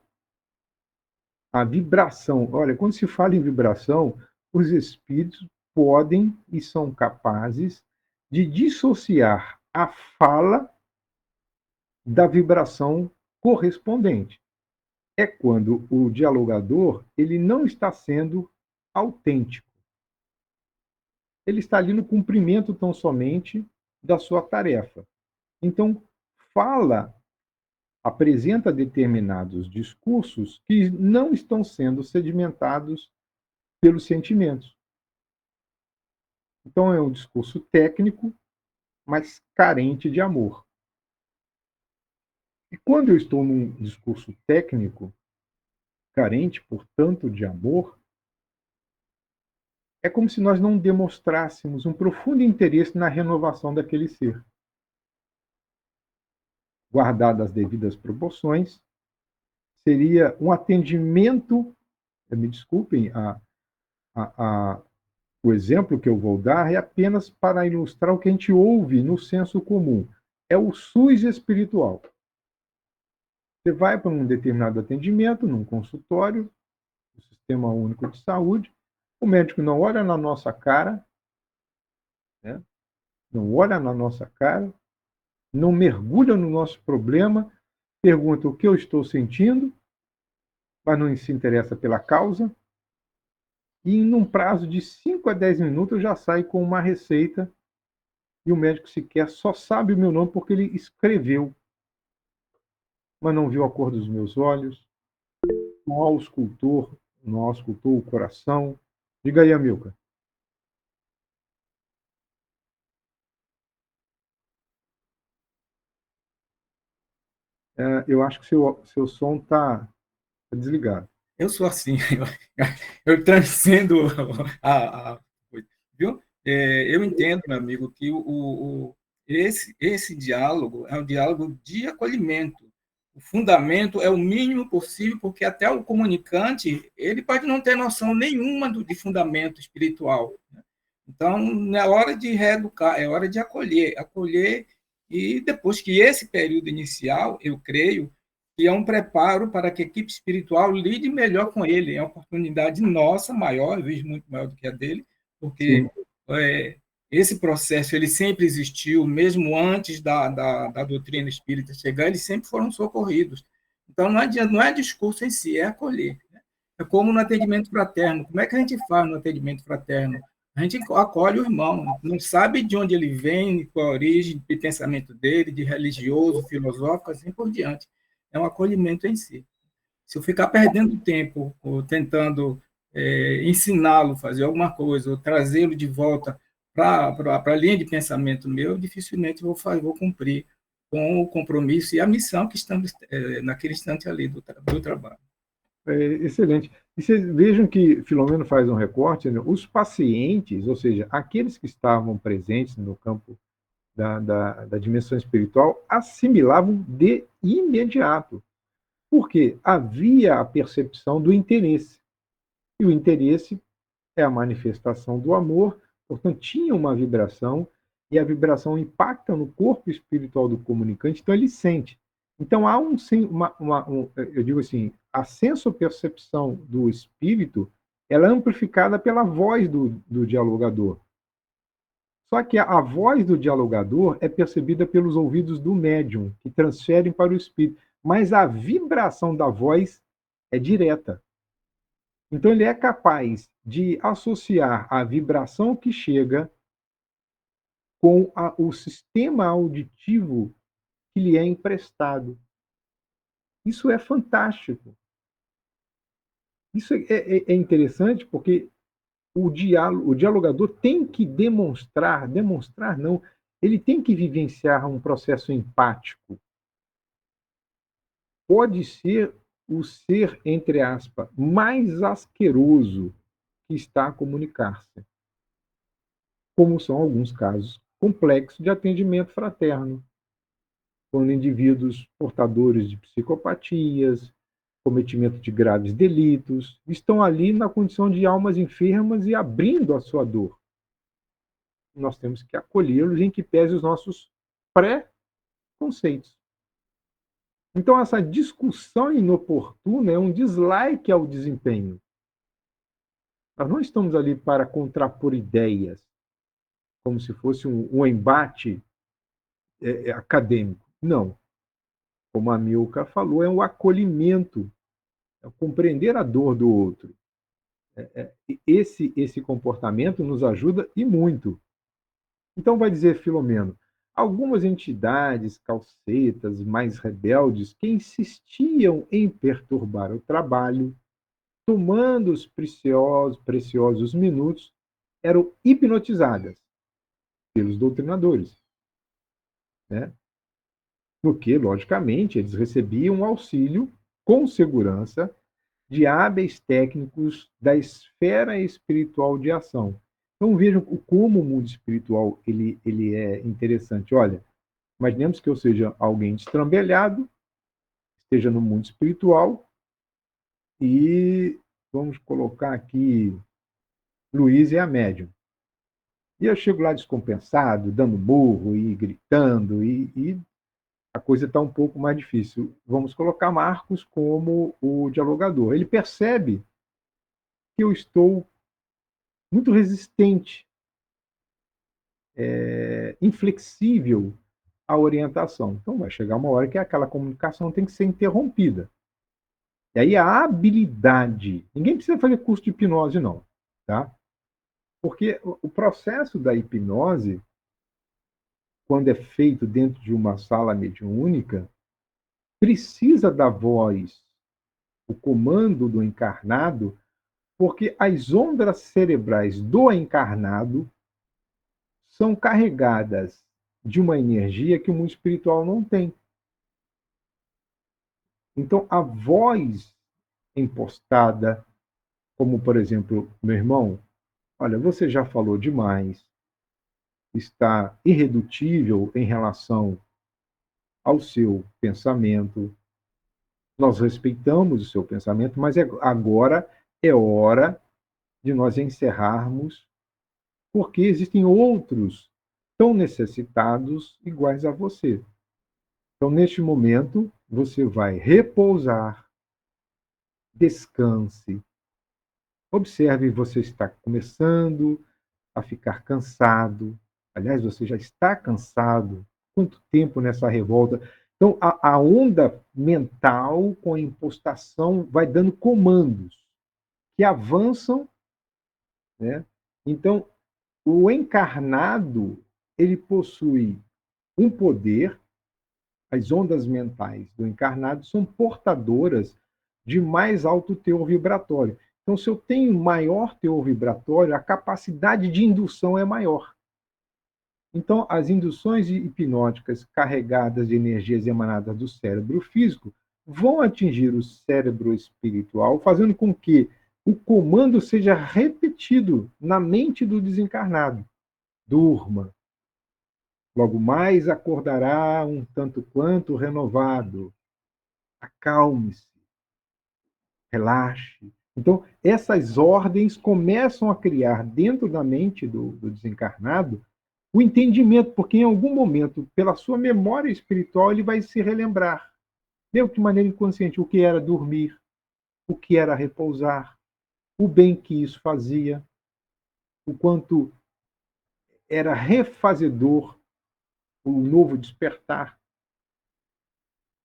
a vibração. Olha, quando se fala em vibração, os espíritos podem e são capazes de dissociar a fala da vibração correspondente. É quando o dialogador ele não está sendo autêntico. Ele está ali no cumprimento tão somente da sua tarefa. Então, fala apresenta determinados discursos que não estão sendo sedimentados pelos sentimentos. Então, é um discurso técnico, mas carente de amor. E quando eu estou num discurso técnico, carente, portanto, de amor, é como se nós não demonstrássemos um profundo interesse na renovação daquele ser. Guardadas as devidas proporções, seria um atendimento, me desculpem, a, o exemplo que eu vou dar é apenas para ilustrar o que a gente ouve no senso comum. É o SUS espiritual. Você vai para um determinado atendimento, num consultório, do Sistema Único de Saúde, o médico não olha na nossa cara, né? Não olha na nossa cara, não mergulha no nosso problema, pergunta o que eu estou sentindo, mas não se interessa pela causa, e em um prazo de 5 a 10 minutos eu já saio com uma receita e o médico sequer só sabe o meu nome porque ele escreveu, mas não viu a cor dos meus olhos, não auscultou o coração. Diga aí, Amilcar. Eu acho que seu som está desligado. Eu sou assim, eu transcendo a coisa, viu? Eu entendo, meu amigo, que esse diálogo é um diálogo de acolhimento. O fundamento é o mínimo possível, porque até o comunicante ele pode não ter noção nenhuma de fundamento espiritual, né? Então, não é hora de reeducar, é hora de acolher, e depois que esse período inicial, eu creio, que é um preparo para que a equipe espiritual lide melhor com ele. É uma oportunidade nossa, maior, eu vejo muito maior do que a dele, porque Sim. esse processo ele sempre existiu, mesmo antes da doutrina espírita chegar, eles sempre foram socorridos. Então, não é discurso em si, é acolher, né? É como no atendimento fraterno. Como é que a gente faz no atendimento fraterno? A gente acolhe o irmão, não sabe de onde ele vem, qual a origem de pensamento dele, de religioso, filosófico, assim por diante. É um acolhimento em si. Se eu ficar perdendo tempo ou tentando ensiná-lo a fazer alguma coisa, ou trazê-lo de volta para a linha de pensamento meu, dificilmente vou cumprir com o compromisso e a missão que estamos naquele instante ali do trabalho. Excelente. E vocês vejam que Filomeno faz um recorte, né? Os pacientes, ou seja, aqueles que estavam presentes no campo da dimensão espiritual, assimilavam de imediato, porque havia a percepção do interesse. E o interesse é a manifestação do amor, portanto, tinha uma vibração, e a vibração impacta no corpo espiritual do comunicante, então ele sente. Então há eu digo assim, a sensopercepção do espírito, ela é amplificada pela voz do dialogador. Só que a voz do dialogador é percebida pelos ouvidos do médium, que transferem para o espírito, mas a vibração da voz é direta. Então, ele é capaz de associar a vibração que chega com o sistema auditivo que lhe é emprestado. Isso é fantástico. Isso é interessante porque o dialogador tem que demonstrar não, ele tem que vivenciar um processo empático. Pode ser o ser, entre aspas, mais asqueroso que está a comunicar-se, como são alguns casos complexos de atendimento fraterno, quando indivíduos portadores de psicopatias, cometimento de graves delitos, estão ali na condição de almas enfermas e abrindo a sua dor. Nós temos que acolhê-los em que pese os nossos pré-conceitos. Então, essa discussão inoportuna é um dislike ao desempenho. Nós não estamos ali para contrapor ideias, como se fosse um embate acadêmico. Não. Como a Milka falou, é um acolhimento, é compreender a dor do outro. Esse comportamento nos ajuda e muito. Então, vai dizer Filomeno, algumas entidades calcetas, mais rebeldes, que insistiam em perturbar o trabalho, tomando os preciosos minutos, eram hipnotizadas pelos doutrinadores, né? Porque, logicamente, eles recebiam um auxílio com segurança de hábeis técnicos da esfera espiritual de ação. Então vejam como o mundo espiritual ele é interessante. Olha, imaginemos que eu seja alguém destrambelhado, esteja no mundo espiritual e vamos colocar aqui, Luiz é a médium. E eu chego lá descompensado, dando murro e gritando, e a coisa está um pouco mais difícil. Vamos colocar Marcos como o dialogador. Ele percebe que eu estou muito resistente, inflexível à orientação. Então vai chegar uma hora que aquela comunicação tem que ser interrompida. E aí a habilidade, ninguém precisa fazer curso de hipnose não, tá? Porque o processo da hipnose, quando é feito dentro de uma sala mediúnica, precisa da voz, o comando do encarnado, porque as ondas cerebrais do encarnado são carregadas de uma energia que o mundo espiritual não tem. Então, a voz impostada, como, por exemplo, meu irmão, olha, você já falou demais, está irredutível em relação ao seu pensamento, nós respeitamos o seu pensamento, mas agora é hora de nós encerrarmos, porque existem outros tão necessitados iguais a você. Então, neste momento, você vai repousar, descanse. Observe, você está começando a ficar cansado. Aliás, você já está cansado. Quanto tempo nessa revolta? Então, a onda mental com a impostação vai dando comandos que avançam, né? Então, o encarnado, ele possui um poder, as ondas mentais do encarnado são portadoras de mais alto teor vibratório. Então, se eu tenho maior teor vibratório, a capacidade de indução é maior. Então, as induções hipnóticas carregadas de energias emanadas do cérebro físico vão atingir o cérebro espiritual, fazendo com que o comando seja repetido na mente do desencarnado. Durma. Logo mais acordará um tanto quanto renovado. Acalme-se. Relaxe. Então, essas ordens começam a criar dentro da mente do desencarnado o entendimento, porque em algum momento, pela sua memória espiritual, ele vai se relembrar, mesmo de maneira inconsciente, o que era dormir, o que era repousar, o bem que isso fazia, o quanto era refazedor o novo despertar.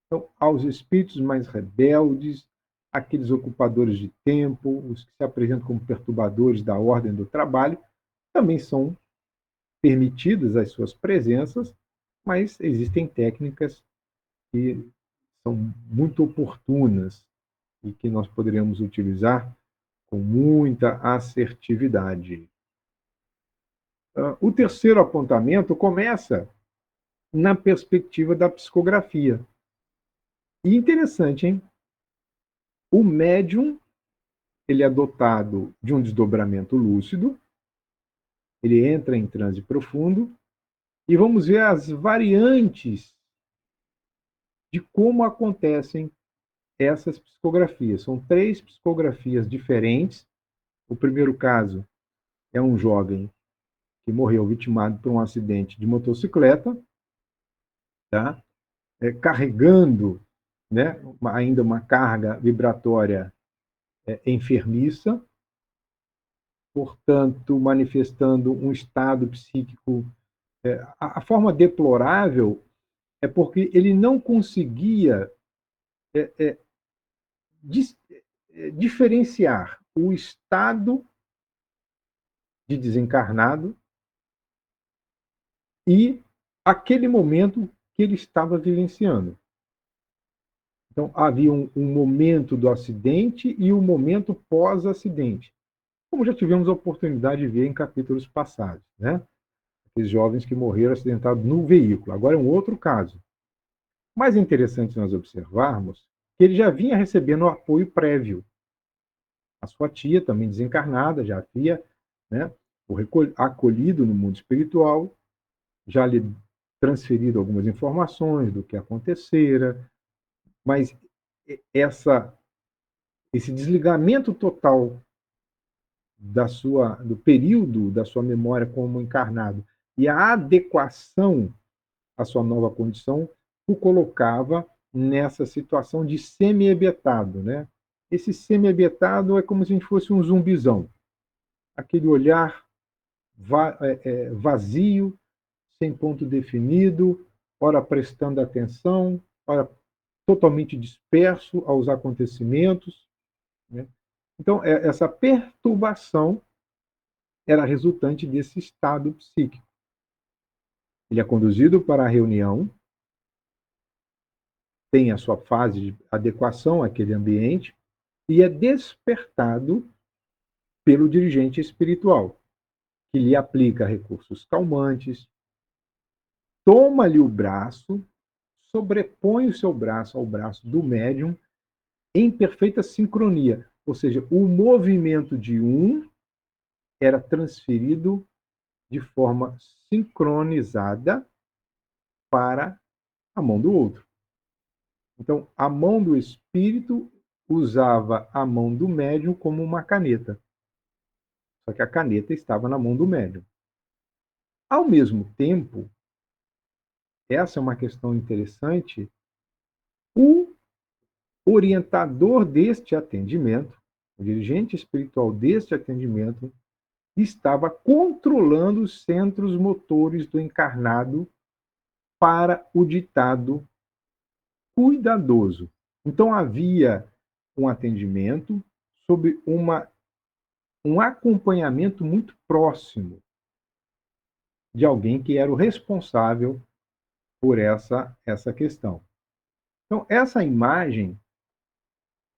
Então, aos espíritos mais rebeldes, aqueles ocupadores de tempo, os que se apresentam como perturbadores da ordem do trabalho, também são permitidas as suas presenças, mas existem técnicas que são muito oportunas e que nós poderíamos utilizar com muita assertividade. O terceiro apontamento começa na perspectiva da psicografia. E interessante, hein? O médium, ele é dotado de um desdobramento lúcido, ele entra em transe profundo, e vamos ver as variantes de como acontecem essas psicografias. São 3 psicografias diferentes. O primeiro caso é um jovem que morreu vitimado por um acidente de motocicleta, tá? Carregando, né, ainda uma carga vibratória enfermiça. portanto, manifestando um estado psíquico. A forma deplorável é porque ele não conseguia diferenciar o estado de desencarnado e aquele momento que ele estava vivenciando. Então, havia um momento do acidente e um momento pós-acidente, como já tivemos a oportunidade de ver em capítulos passados, né? Aqueles jovens que morreram acidentados no veículo. Agora é um outro caso. Mais interessante nós observarmos que ele já vinha recebendo apoio prévio. A sua tia, também desencarnada, já havia, né, o acolhido no mundo espiritual, já lhe transferido algumas informações do que acontecera, mas esse desligamento total do período da sua memória como encarnado e a adequação à sua nova condição o colocava nessa situação de semi-hebetado, né? Esse semi-hebetado é como se a gente fosse um zumbizão, aquele olhar vazio, sem ponto definido, ora prestando atenção, ora totalmente disperso aos acontecimentos, né? Então, essa perturbação era resultante desse estado psíquico. Ele é conduzido para a reunião, tem a sua fase de adequação àquele ambiente e é despertado pelo dirigente espiritual, que lhe aplica recursos calmantes, toma-lhe o braço, sobrepõe o seu braço ao braço do médium em perfeita sincronia, ou seja, o movimento de um era transferido de forma sincronizada para a mão do outro. Então, a mão do espírito usava a mão do médium como uma caneta. Só que a caneta estava na mão do médium. Ao mesmo tempo, essa é uma questão interessante, o orientador deste atendimento, o dirigente espiritual deste atendimento, estava controlando os centros motores do encarnado para o ditado cuidadoso. Então havia um atendimento sob um acompanhamento muito próximo de alguém que era o responsável por essa questão. Então, essa imagem,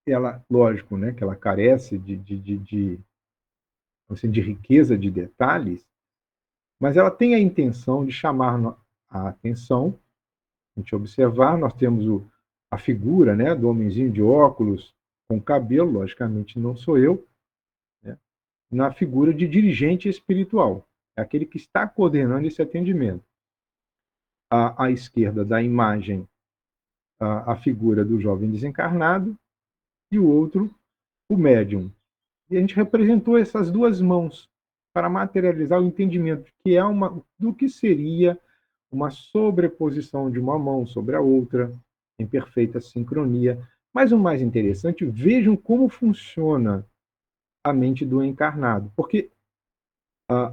ela, lógico, né, que ela carece assim, de riqueza de detalhes, mas ela tem a intenção de chamar a atenção, a gente observar, nós temos a figura, né, do homenzinho de óculos com cabelo, logicamente não sou eu, né, na figura de dirigente espiritual, é aquele que está coordenando esse atendimento. À esquerda da imagem, a figura do jovem desencarnado, e o outro, o médium. E a gente representou essas duas mãos para materializar o entendimento do que seria uma sobreposição de uma mão sobre a outra, em perfeita sincronia. Mas o mais interessante, vejam como funciona a mente do encarnado, porque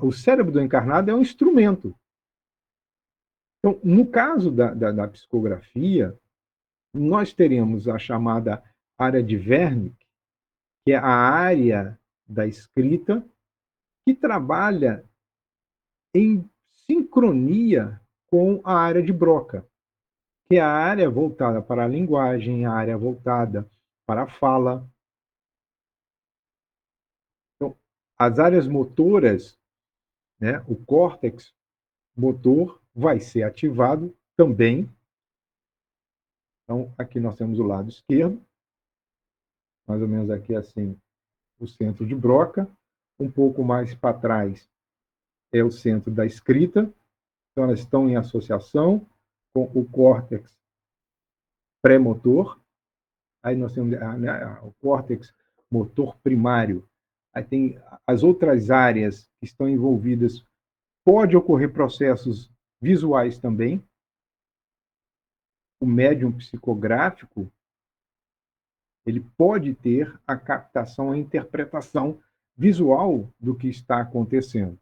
o cérebro do encarnado é um instrumento. Então, no caso da psicografia, nós teremos a chamada área de Wernicke, que é a área da escrita, que trabalha em sincronia com a área de Broca, que é a área voltada para a linguagem, a área voltada para a fala. Então, as áreas motoras, né, o córtex motor vai ser ativado também. Então, aqui nós temos o lado esquerdo, mais ou menos aqui assim, o centro de Broca. Um pouco mais para trás é o centro da escrita. Então, elas estão em associação com o córtex pré-motor. Aí nós temos o córtex motor primário. Aí tem as outras áreas que estão envolvidas. Pode ocorrer processos visuais também. O médium psicográfico, ele pode ter a captação, a interpretação visual do que está acontecendo.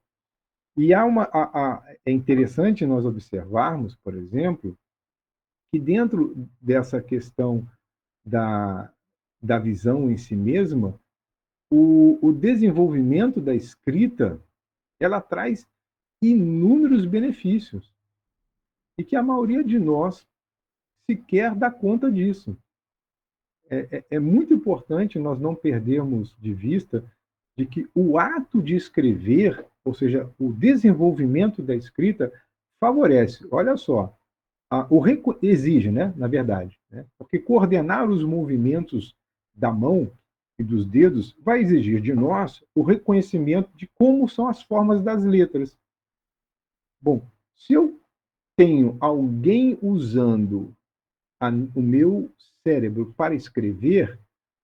E é interessante nós observarmos, por exemplo, que dentro dessa questão da visão em si mesma, o desenvolvimento da escrita, ela traz inúmeros benefícios e que a maioria de nós sequer dá conta disso. É muito importante nós não perdermos de vista de que o ato de escrever, ou seja, o desenvolvimento da escrita, favorece, olha só, exige, né, na verdade, né, porque coordenar os movimentos da mão e dos dedos vai exigir de nós o reconhecimento de como são as formas das letras. Bom, se eu tenho alguém usando o meu cérebro para escrever,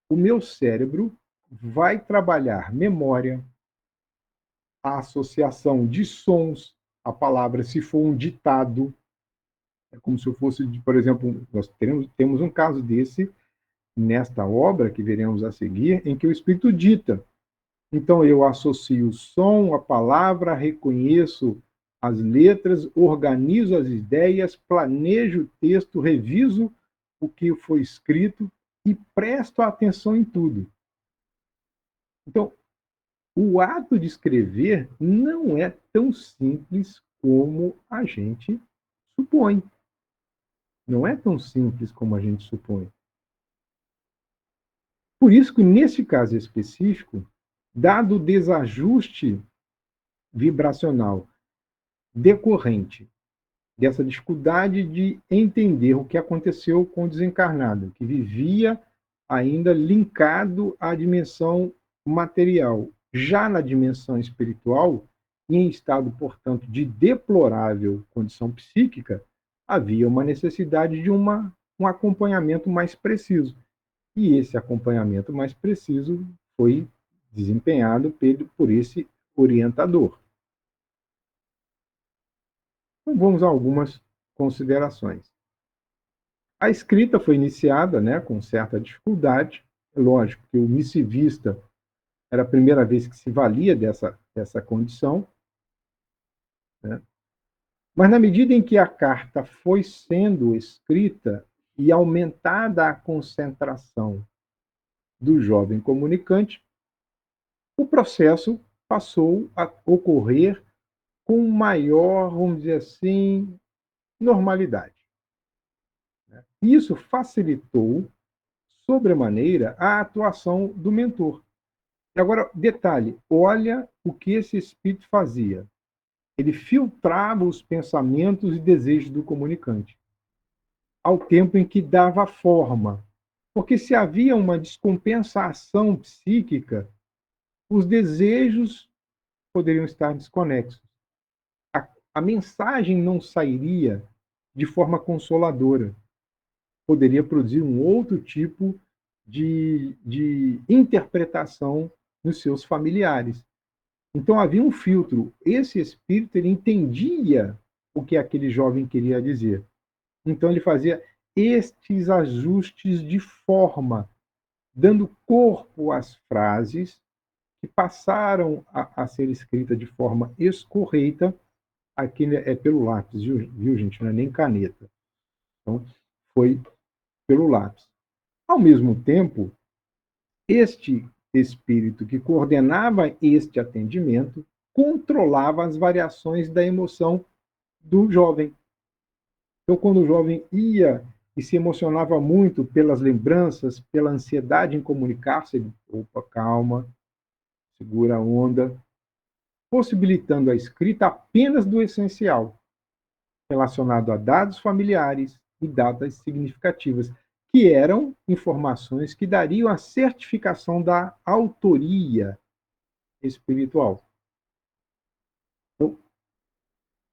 o meu cérebro vai trabalhar memória, a associação de sons, a palavra, se for um ditado, é como se eu fosse, por exemplo, nós temos um caso desse nesta obra que veremos a seguir, em que o Espírito dita. Então eu associo o som, a palavra, reconheço as letras, organizo as ideias, planejo o texto, reviso o que foi escrito e presto atenção em tudo. Então, o ato de escrever não é tão simples como a gente supõe. Não é tão simples como a gente supõe. Por isso que, nesse caso específico, dado o desajuste vibracional decorrente dessa dificuldade de entender o que aconteceu com o desencarnado, que vivia ainda linkado à dimensão material, já na dimensão espiritual, em estado, portanto, de deplorável condição psíquica, havia uma necessidade de um acompanhamento mais preciso. E esse acompanhamento mais preciso foi desempenhado por esse orientador. Então, vamos a algumas considerações. A escrita foi iniciada, né, com certa dificuldade. Lógico que o missivista era a primeira vez que se valia dessa condição, né? Mas, na medida em que a carta foi sendo escrita e aumentada a concentração do jovem comunicante, o processo passou a ocorrer com maior, vamos dizer assim, normalidade. Isso facilitou, sobremaneira, a atuação do mentor. E agora, detalhe, olha o que esse espírito fazia. Ele filtrava os pensamentos e desejos do comunicante, ao tempo em que dava forma. Porque se havia uma descompensação psíquica, os desejos poderiam estar desconexos. A mensagem não sairia de forma consoladora. Poderia produzir um outro tipo de interpretação nos seus familiares. Então havia um filtro. Esse espírito ele entendia o que aquele jovem queria dizer. Então ele fazia estes ajustes de forma, dando corpo às frases que passaram a ser escritas de forma escorreita. Aqui é pelo lápis, viu, gente? Não é nem caneta. Então, foi pelo lápis. Ao mesmo tempo, este espírito que coordenava este atendimento controlava as variações da emoção do jovem. Então, quando o jovem ia e se emocionava muito pelas lembranças, pela ansiedade em comunicar-se, ele, opa, calma, segura a onda, possibilitando a escrita apenas do essencial, relacionado a dados familiares e datas significativas, que eram informações que dariam a certificação da autoria espiritual. Então,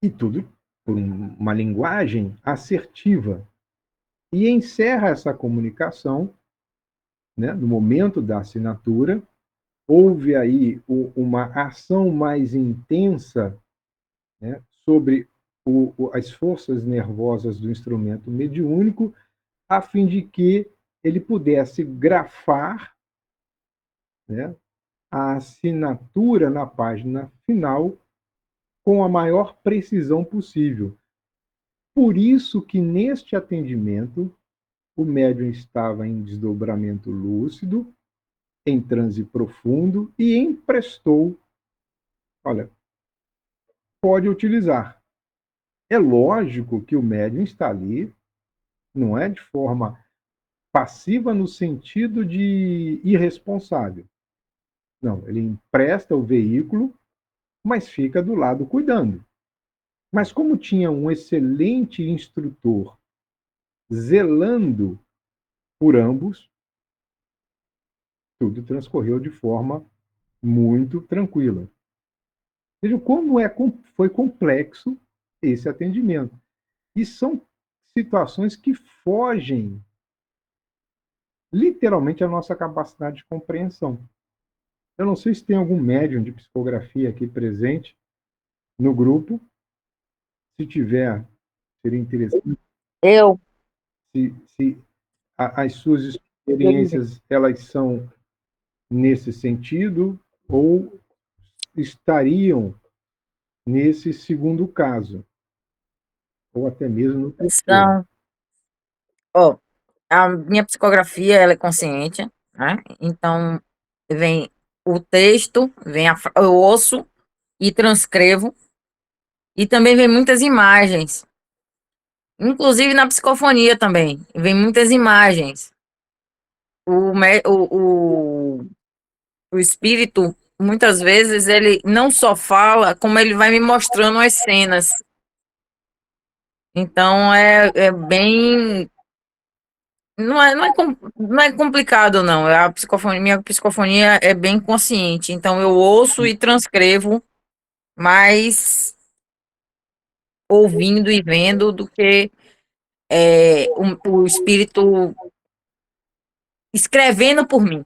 e tudo por uma linguagem assertiva. E encerra essa comunicação, né, no momento da assinatura. Houve aí uma ação mais intensa, né, sobre as forças nervosas do instrumento mediúnico, a fim de que ele pudesse grafar, né, a assinatura na página final com a maior precisão possível. Por isso que neste atendimento o médium estava em desdobramento lúcido, em transe profundo e emprestou, olha, pode utilizar. É lógico que o médium está ali, não é de forma passiva no sentido de irresponsável. Não, ele empresta o veículo, mas fica do lado cuidando. Mas como tinha um excelente instrutor zelando por ambos, tudo transcorreu de forma muito tranquila. Vejam como foi complexo esse atendimento. E são situações que fogem literalmente à nossa capacidade de compreensão. Eu não sei se tem algum médium de psicografia aqui presente no grupo. Se tiver, seria interessante Eu, se as suas experiências elas são nesse sentido ou estariam nesse segundo caso, ou até mesmo no terceiro. são, ó, a minha psicografia, ela é consciente, né? Então, vem o texto, eu ouço e transcrevo, e também vem muitas imagens. Inclusive na psicofonia também, vem muitas imagens. O, me- o espírito, muitas vezes, ele não só fala, como ele vai me mostrando as cenas. Então, é bem. Não é complicado, não. Minha psicofonia é bem consciente. Então, eu ouço e transcrevo mais ouvindo e vendo do que o espírito escrevendo por mim.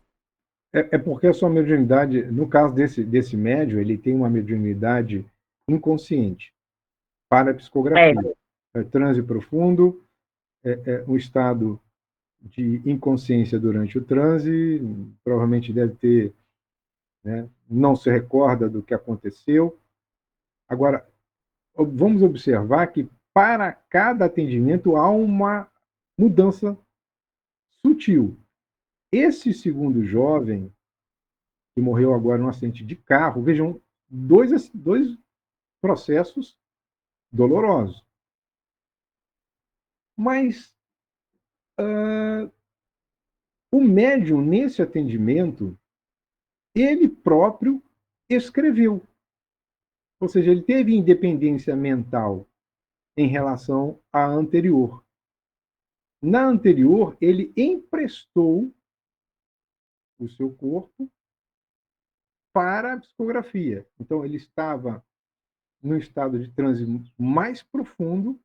É porque a sua mediunidade, no caso desse médium, ele tem uma mediunidade inconsciente para a É, psicografia. É transe profundo, um estado de inconsciência durante o transe, provavelmente deve ter, né, não se recorda do que aconteceu. Agora, vamos observar que para cada atendimento há uma mudança sutil. Esse segundo jovem, que morreu agora num acidente de carro, vejam, dois processos dolorosos. Mas o médium, nesse atendimento, ele próprio escreveu. Ou seja, ele teve independência mental em relação à anterior. Na anterior, ele emprestou o seu corpo para a psicografia. Então, ele estava no estado de transe mais profundo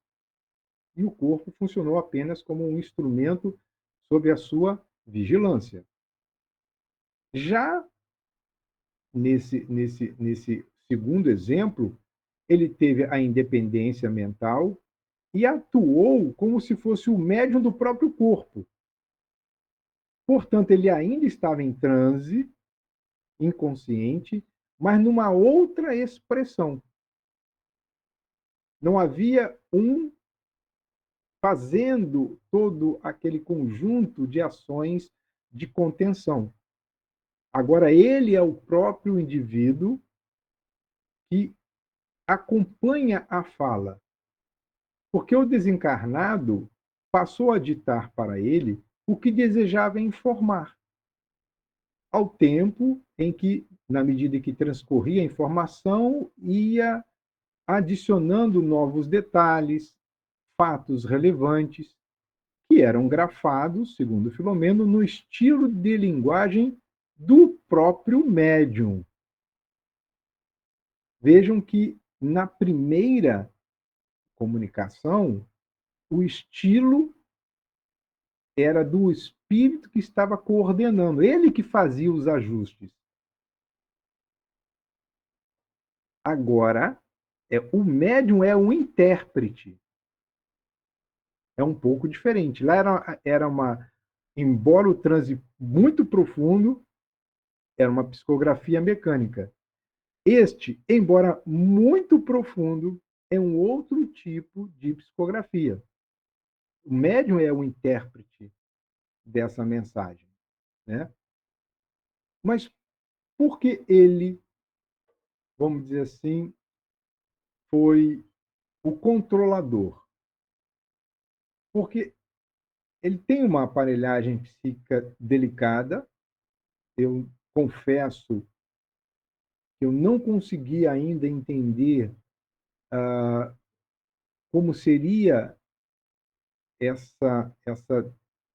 e o corpo funcionou apenas como um instrumento sob a sua vigilância. Já nesse segundo exemplo, ele teve a independência mental e atuou como se fosse o médium do próprio corpo. Portanto, ele ainda estava em transe, inconsciente, mas numa outra expressão. Não havia um fazendo todo aquele conjunto de ações de contenção. Agora, ele é o próprio indivíduo que acompanha a fala, porque o desencarnado passou a ditar para ele o que desejava informar, ao tempo em que, na medida que transcorria a informação, ia adicionando novos detalhes, fatos relevantes, que eram grafados, segundo Filomeno, no estilo de linguagem do próprio médium. Vejam que na primeira comunicação, o estilo era do espírito que estava coordenando, ele que fazia os ajustes. Agora, o médium é o intérprete. É um pouco diferente. Lá era uma. Embora o transe muito profundo, era uma psicografia mecânica. Este, embora muito profundo, é um outro tipo de psicografia. O médium é o intérprete dessa mensagem, né? Mas por que ele, vamos dizer assim, foi o controlador? Porque ele tem uma aparelhagem psíquica delicada. Eu confesso que eu não consegui ainda entender como seria essa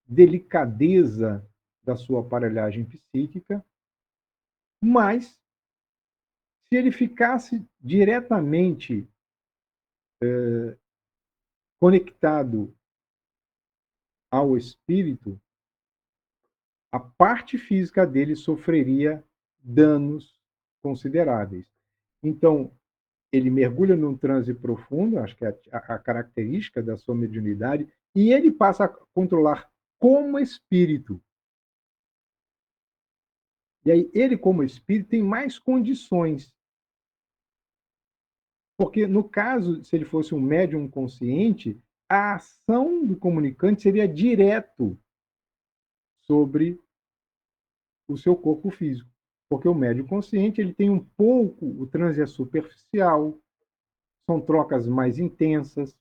delicadeza da sua aparelhagem psíquica, mas se ele ficasse diretamente conectado ao espírito, a parte física dele sofreria danos consideráveis. Então, ele mergulha num transe profundo, acho que é a característica da sua mediunidade, e ele passa a controlar como espírito. E aí, ele, como espírito, tem mais condições. Porque, no caso, se ele fosse um médium consciente, a ação do comunicante seria direto sobre o seu corpo físico. Porque o médium consciente ele tem um pouco, o transe é superficial, são trocas mais intensas.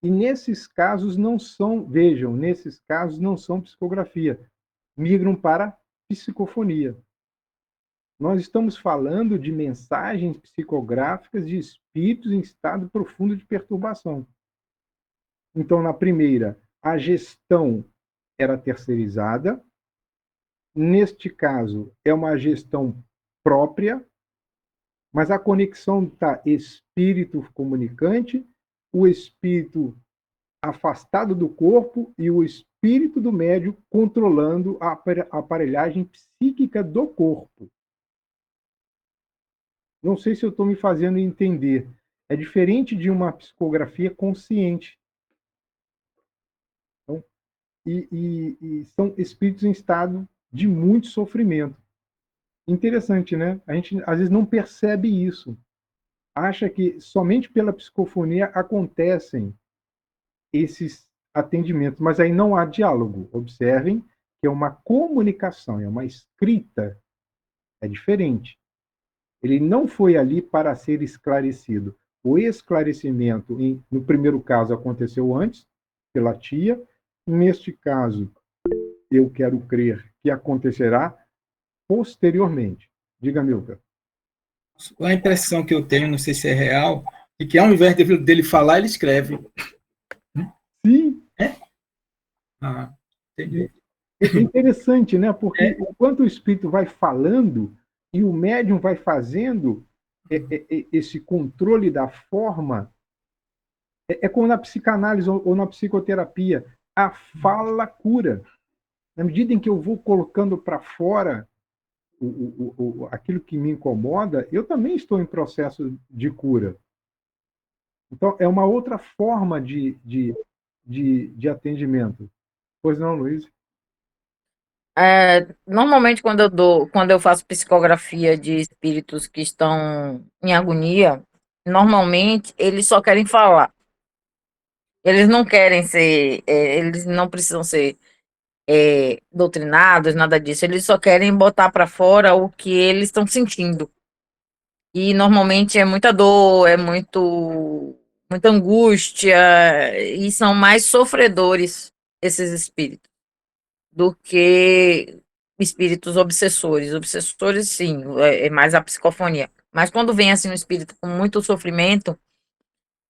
E nesses casos não são, vejam, nesses casos não são psicografia, migram para psicofonia. Nós estamos falando de mensagens psicográficas de espíritos em estado profundo de perturbação. Então, na primeira, a gestão era terceirizada. Neste caso, é uma gestão própria, mas a conexão está espírito comunicante, o espírito afastado do corpo e o espírito do médium controlando a aparelhagem psíquica do corpo. Não sei se eu estou me fazendo entender. É diferente de uma psicografia consciente. Então, e são espíritos em estado de muito sofrimento. Interessante, né? A gente às vezes não percebe isso. Acha que somente pela psicofonia acontecem esses atendimentos, mas aí não há diálogo. Observem que é uma comunicação, é uma escrita, é diferente. Ele não foi ali para ser esclarecido. O esclarecimento, no primeiro caso, aconteceu antes, pela tia. Neste caso, eu quero crer que acontecerá posteriormente. Diga, Milka. A impressão que eu tenho, não sei se é real, é que ao invés dele falar, ele escreve. Sim. É? Ah, entendi. É interessante, né? Porque enquanto o espírito vai falando e o médium vai fazendo esse controle da forma, é como na psicanálise ou na psicoterapia, a fala cura. Na medida em que eu vou colocando para fora aquilo que me incomoda, eu também estou em processo de cura. Então, é uma outra forma de atendimento. Pois não, Luiz? Normalmente quando eu faço psicografia de espíritos que estão em agonia, normalmente eles só querem falar. Eles não querem ser, eles não precisam ser doutrinados, nada disso. Eles só querem botar para fora o que eles estão sentindo. E normalmente é muita dor, muita angústia, e são mais sofredores esses espíritos do que espíritos obsessores. Obsessores, sim, é mais a psicofonia. Mas quando vem assim um espírito com muito sofrimento,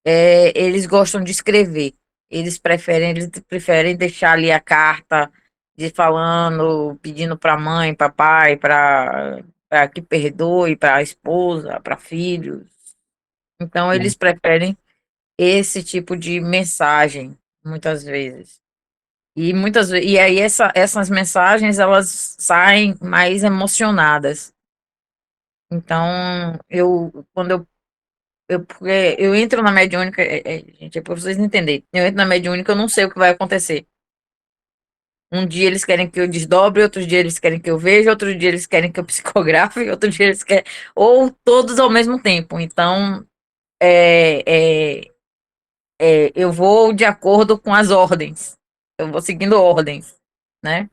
eles gostam de escrever. Eles preferem deixar ali a carta de falando, pedindo para mãe, para pai, para que perdoe, para a esposa, para filhos. Então eles preferem esse tipo de mensagem, muitas vezes. E aí essas mensagens elas saem mais emocionadas. Então, porque eu entro na mediúnica, gente, é para vocês entenderem. Eu entro na mediúnica, eu não sei o que vai acontecer. Um dia eles querem que eu desdobre, outro dia eles querem que eu veja, outro dia eles querem que eu psicografe, outro dia eles querem. Ou todos ao mesmo tempo. Então, é, é, eu vou de acordo com as ordens. Eu vou seguindo ordens, né?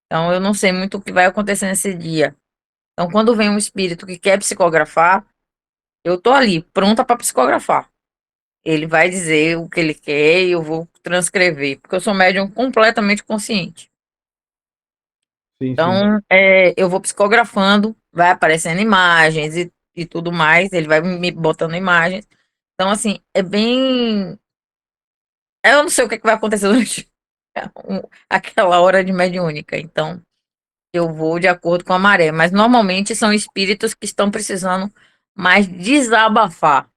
Então, eu não sei muito o que vai acontecer nesse dia. Então, quando vem um espírito que quer psicografar, eu tô ali, pronta para psicografar. Ele vai dizer o que ele quer e eu vou transcrever, porque eu sou médium completamente consciente. Sim, sim. Então, eu vou psicografando, vai aparecendo imagens e tudo mais, ele vai me botando imagens. Então, assim, é bem. Eu não sei o que, é que vai acontecer durante aquela hora de mediúnica. Então, eu vou de acordo com a maré. Mas normalmente são espíritos que estão precisando mais desabafar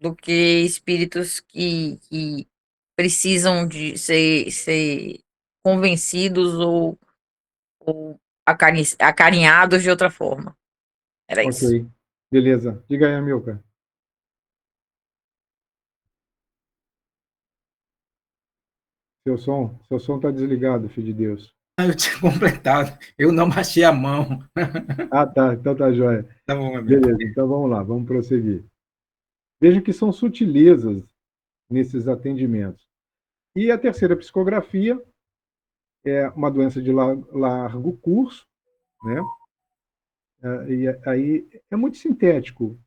do que espíritos que precisam de ser convencidos ou acarinhados de outra forma. Era Ok. isso. Beleza. Diga aí, Amilcar. Seu som está desligado, filho de Deus. Eu tinha completado. Eu não baixei a mão. Ah, tá. Então tá jóia. Tá bom, amigo. Beleza. Então vamos lá, vamos prosseguir. Veja que são sutilezas nesses atendimentos. E a terceira psicografia é uma doença de largo curso, né? E aí é muito sintético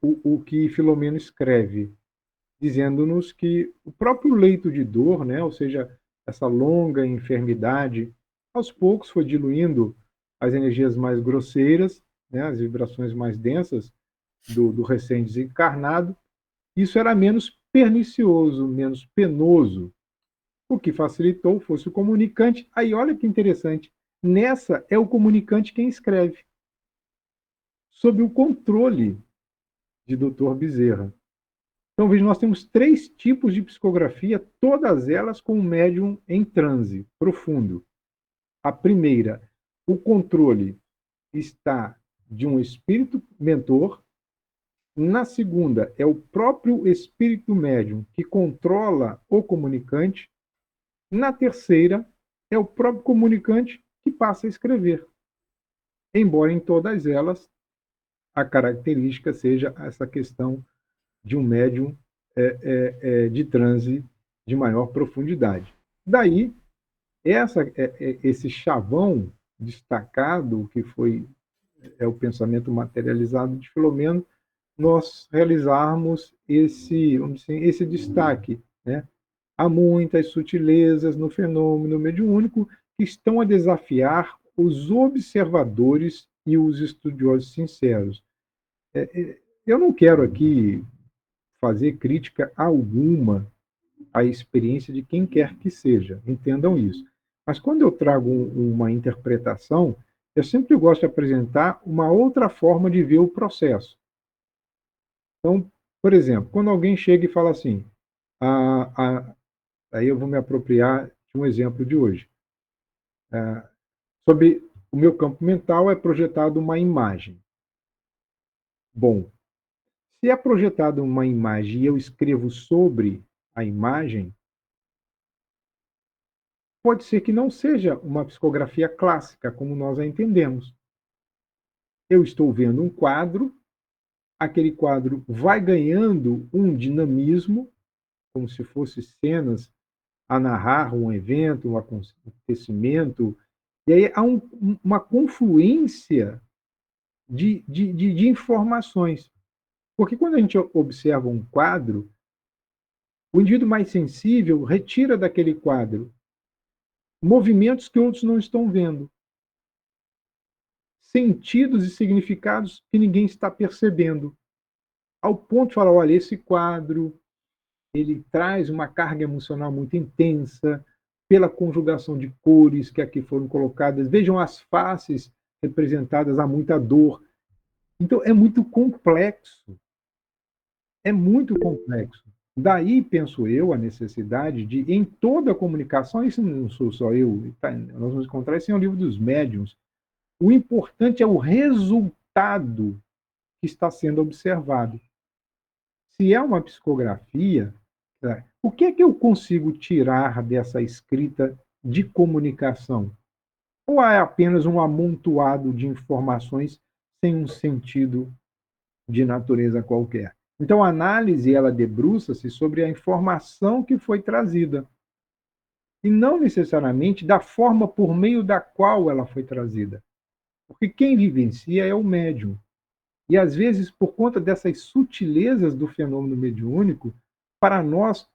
o que Filomeno escreve, dizendo-nos que o próprio leito de dor, né, ou seja, essa longa enfermidade, aos poucos foi diluindo as energias mais grosseiras, né, as vibrações mais densas do recém-desencarnado. Isso era menos pernicioso, menos penoso, o que facilitou fosse o comunicante. Aí olha que interessante, nessa é o comunicante quem escreve, sob o controle de Dr. Bezerra. Então, veja, nós temos 3 tipos de psicografia, todas elas com o médium em transe profundo. A primeira, o controle está de um espírito mentor. Na segunda, é o próprio espírito médium que controla o comunicante. Na terceira, é o próprio comunicante que passa a escrever. Embora em todas elas a característica seja essa questão de um médium de transe de maior profundidade. Daí, esse chavão destacado, que foi o pensamento materializado de Filomeno, nós realizarmos vamos dizer, esse destaque. Né? Há muitas sutilezas no fenômeno mediúnico que estão a desafiar os observadores e os estudiosos sinceros. Eu não quero aqui fazer crítica alguma à experiência de quem quer que seja, entendam isso. Mas quando eu trago uma interpretação, eu sempre gosto de apresentar uma outra forma de ver o processo. Então, por exemplo, quando alguém chega e fala assim, aí eu vou me apropriar de um exemplo de hoje. Sobre o meu campo mental é projetada uma imagem. Bom, se é projetada uma imagem e eu escrevo sobre a imagem, pode ser que não seja uma psicografia clássica, como nós a entendemos. Eu estou vendo um quadro, aquele quadro vai ganhando um dinamismo, como se fossem cenas a narrar um evento, um acontecimento, e aí há uma confluência de informações. Porque quando a gente observa um quadro, o indivíduo mais sensível retira daquele quadro movimentos que outros não estão vendo, sentidos e significados que ninguém está percebendo, ao ponto de falar, olha, esse quadro ele traz uma carga emocional muito intensa pela conjugação de cores que aqui foram colocadas. Vejam as faces representadas, há muita dor. Então é muito complexo, é muito complexo. Daí, penso eu, a necessidade de, em toda a comunicação, isso não sou só eu, tá, nós vamos encontrar isso em um livro dos médiuns, o importante é o resultado que está sendo observado. Se é uma psicografia, o que é que eu consigo tirar dessa escrita de comunicação? Ou é apenas um amontoado de informações sem um sentido de natureza qualquer? Então, a análise ela debruça-se sobre a informação que foi trazida e não necessariamente da forma por meio da qual ela foi trazida. Porque quem vivencia é o médium. E, às vezes, por conta dessas sutilezas do fenômeno mediúnico, para nós,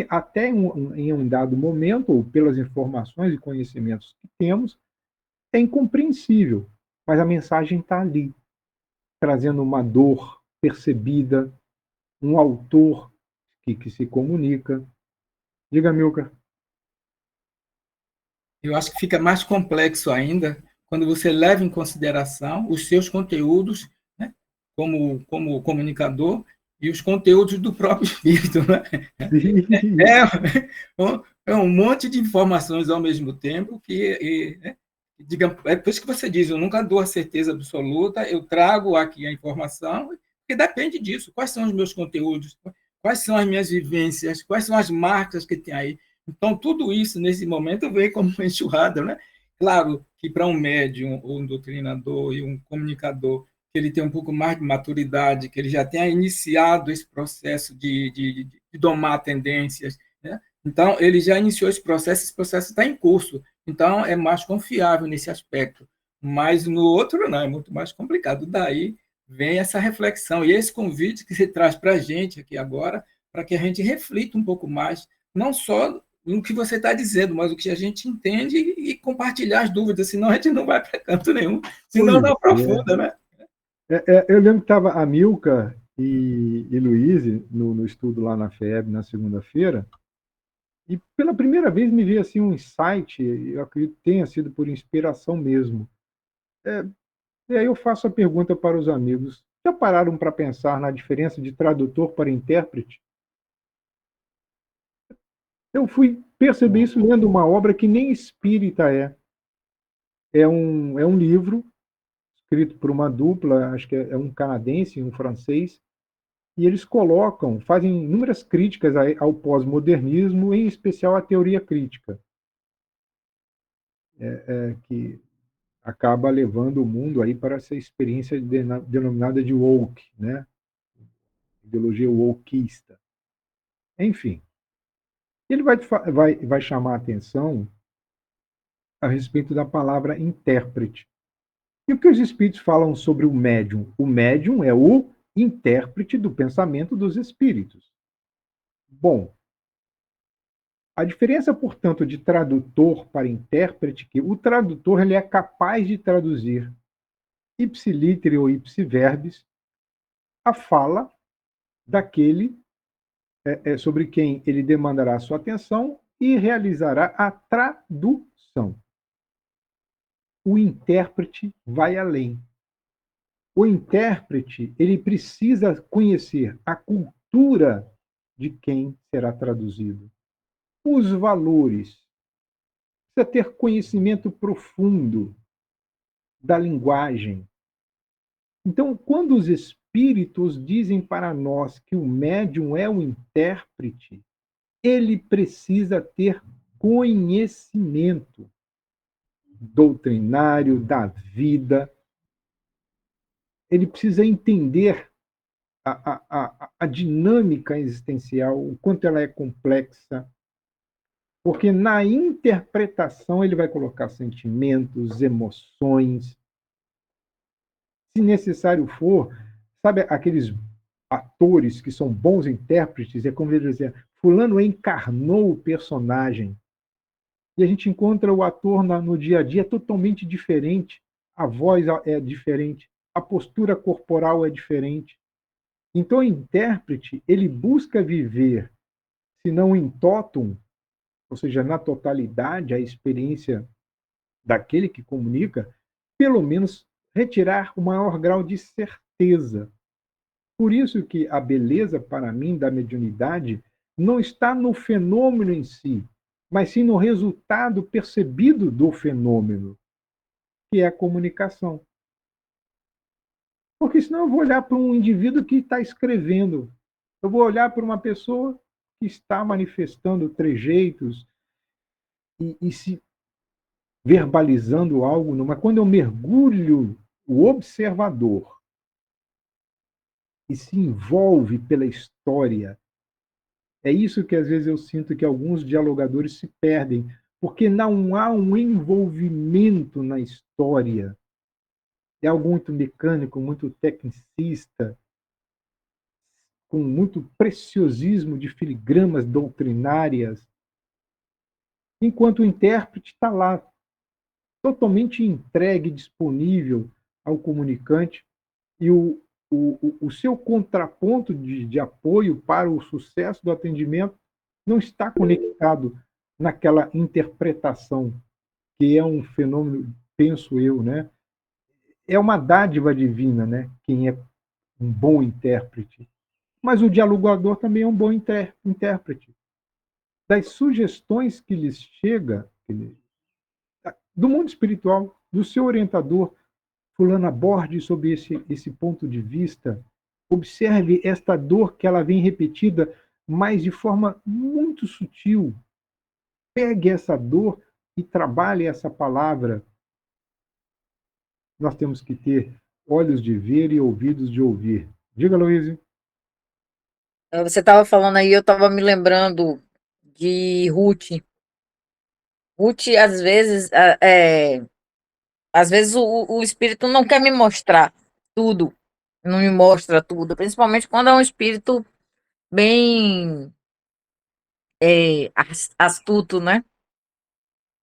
até em um dado momento, ou pelas informações e conhecimentos que temos, é incompreensível. Mas a mensagem está ali, trazendo uma dor percebida, um autor que se comunica. Diga, Milka. Eu acho que fica mais complexo ainda quando você leva em consideração os seus conteúdos, né, como comunicador, e os conteúdos do próprio espírito. Né? É, é um monte de informações ao mesmo tempo que, digamos, é por isso que você diz, eu nunca dou a certeza absoluta, eu trago aqui a informação, que depende disso. Quais são os meus conteúdos? Quais são as minhas vivências? Quais são as marcas que tem aí? Então, tudo isso, nesse momento, vem como uma enxurrada, né? Claro que para um médium, ou um doutrinador e um comunicador, que ele tem um pouco mais de maturidade, que ele já tenha iniciado esse processo de domar tendências, né? Então, ele já iniciou esse processo está em curso, então é mais confiável nesse aspecto. Mas no outro, não, é muito mais complicado. Daí vem essa reflexão e esse convite que você traz para a gente aqui agora, para que a gente reflita um pouco mais, não só no que você está dizendo, mas o que a gente entende e compartilhar as dúvidas, senão a gente não vai para canto nenhum, senão não Pois aprofunda, né? eu lembro que estava a Milka e Luiz no estudo lá na FEB na segunda-feira, e pela primeira vez me veio assim um insight, eu acredito que tenha sido por inspiração mesmo. E aí eu faço a pergunta para os amigos: já pararam para pensar na diferença de tradutor para intérprete? Eu fui perceber isso lendo uma obra que nem espírita é. É um livro escrito por uma dupla, acho que é um canadense e um francês, e eles fazem inúmeras críticas ao pós-modernismo, em especial à teoria crítica, que acaba levando o mundo aí para essa experiência denominada de woke, né? Ideologia wokeista. Enfim, ele vai chamar a atenção a respeito da palavra intérprete. E o que os espíritos falam sobre o médium? O médium é o intérprete do pensamento dos espíritos. Bom, a diferença, portanto, de tradutor para intérprete, que o tradutor ele é capaz de traduzir ipsilítere ou ipsiverbis a fala daquele sobre quem ele demandará sua atenção e realizará a tradução. O intérprete vai além. O intérprete ele precisa conhecer a cultura de quem será traduzido, os valores, precisa ter conhecimento profundo da linguagem. Então, quando os espíritos dizem para nós que o médium é o intérprete, ele precisa ter conhecimento doutrinário da vida, ele precisa entender a dinâmica existencial, o quanto ela é complexa, porque na interpretação ele vai colocar sentimentos, emoções, se necessário for, sabe aqueles atores que são bons intérpretes, é como ele dizer, fulano encarnou o personagem. E a gente encontra o ator no dia a dia totalmente diferente, a voz é diferente, a postura corporal é diferente. Então, o intérprete, ele busca viver, se não em totum, ou seja, na totalidade, a experiência daquele que comunica, pelo menos retirar o maior grau de certeza. Por isso que a beleza, para mim, da mediunidade não está no fenômeno em si, mas sim no resultado percebido do fenômeno, que é a comunicação. Porque senão eu vou olhar para um indivíduo que está escrevendo, eu vou olhar para uma pessoa que está manifestando trejeitos, e se verbalizando algo, mas quando eu mergulho o observador e se envolve pela história, é isso que às vezes eu sinto que alguns dialogadores se perdem, porque não há um envolvimento na história. É algo muito mecânico, muito tecnicista, com muito preciosismo de filigramas doutrinárias, enquanto o intérprete está lá, totalmente entregue, disponível ao comunicante, e o seu contraponto de apoio para o sucesso do atendimento não está conectado naquela interpretação, que é um fenômeno, penso eu, né? É uma dádiva divina, né? Quem é um bom intérprete. Mas o dialogador também é um bom intérprete. Das sugestões que lhes chega, do mundo espiritual, do seu orientador, fulano aborde sob esse ponto de vista, observe esta dor que ela vem repetida, mas de forma muito sutil. Pegue essa dor e trabalhe essa palavra. Nós temos que ter olhos de ver e ouvidos de ouvir. Diga, Luísa. Você estava falando aí, eu estava me lembrando de Ruth. Ruth, às vezes o espírito não quer me mostrar tudo, não me mostra tudo, principalmente quando é um espírito bem astuto, né?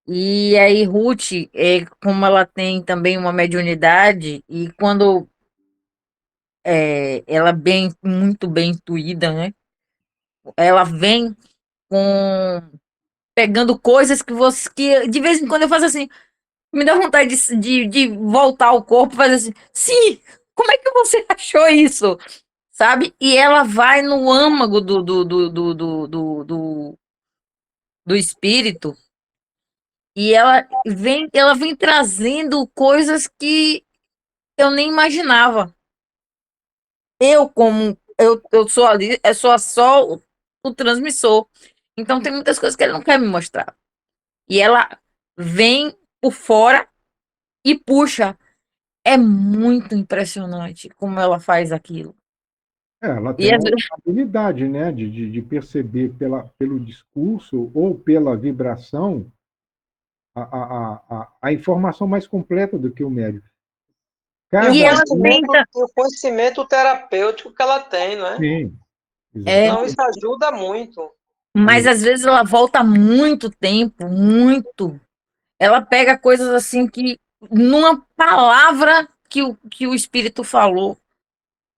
E aí, Ruth, como ela tem também uma mediunidade, e quando ela é muito bem intuída, né? Ela vem com pegando coisas que de vez em quando eu faço assim, me dá vontade de voltar ao corpo e fazer assim, sim, como é que você achou isso? Sabe? E ela vai no âmago do espírito e ela vem trazendo coisas que eu nem imaginava. Eu sou ali, só o transmissor. Então tem muitas coisas que ele não quer me mostrar. E ela vem por fora e puxa. É muito impressionante como ela faz aquilo. Ela E tem a habilidade, né, de perceber pelo discurso ou pela vibração a informação mais completa do que o médico. E o e Cada ela conhecimento, tenta. e o conhecimento terapêutico que ela tem, não é? sim, É, Então, isso exatamente. ajuda muito. mas às vezes ela volta muito tempo, muito. Ela pega coisas assim que, numa palavra que o espírito falou,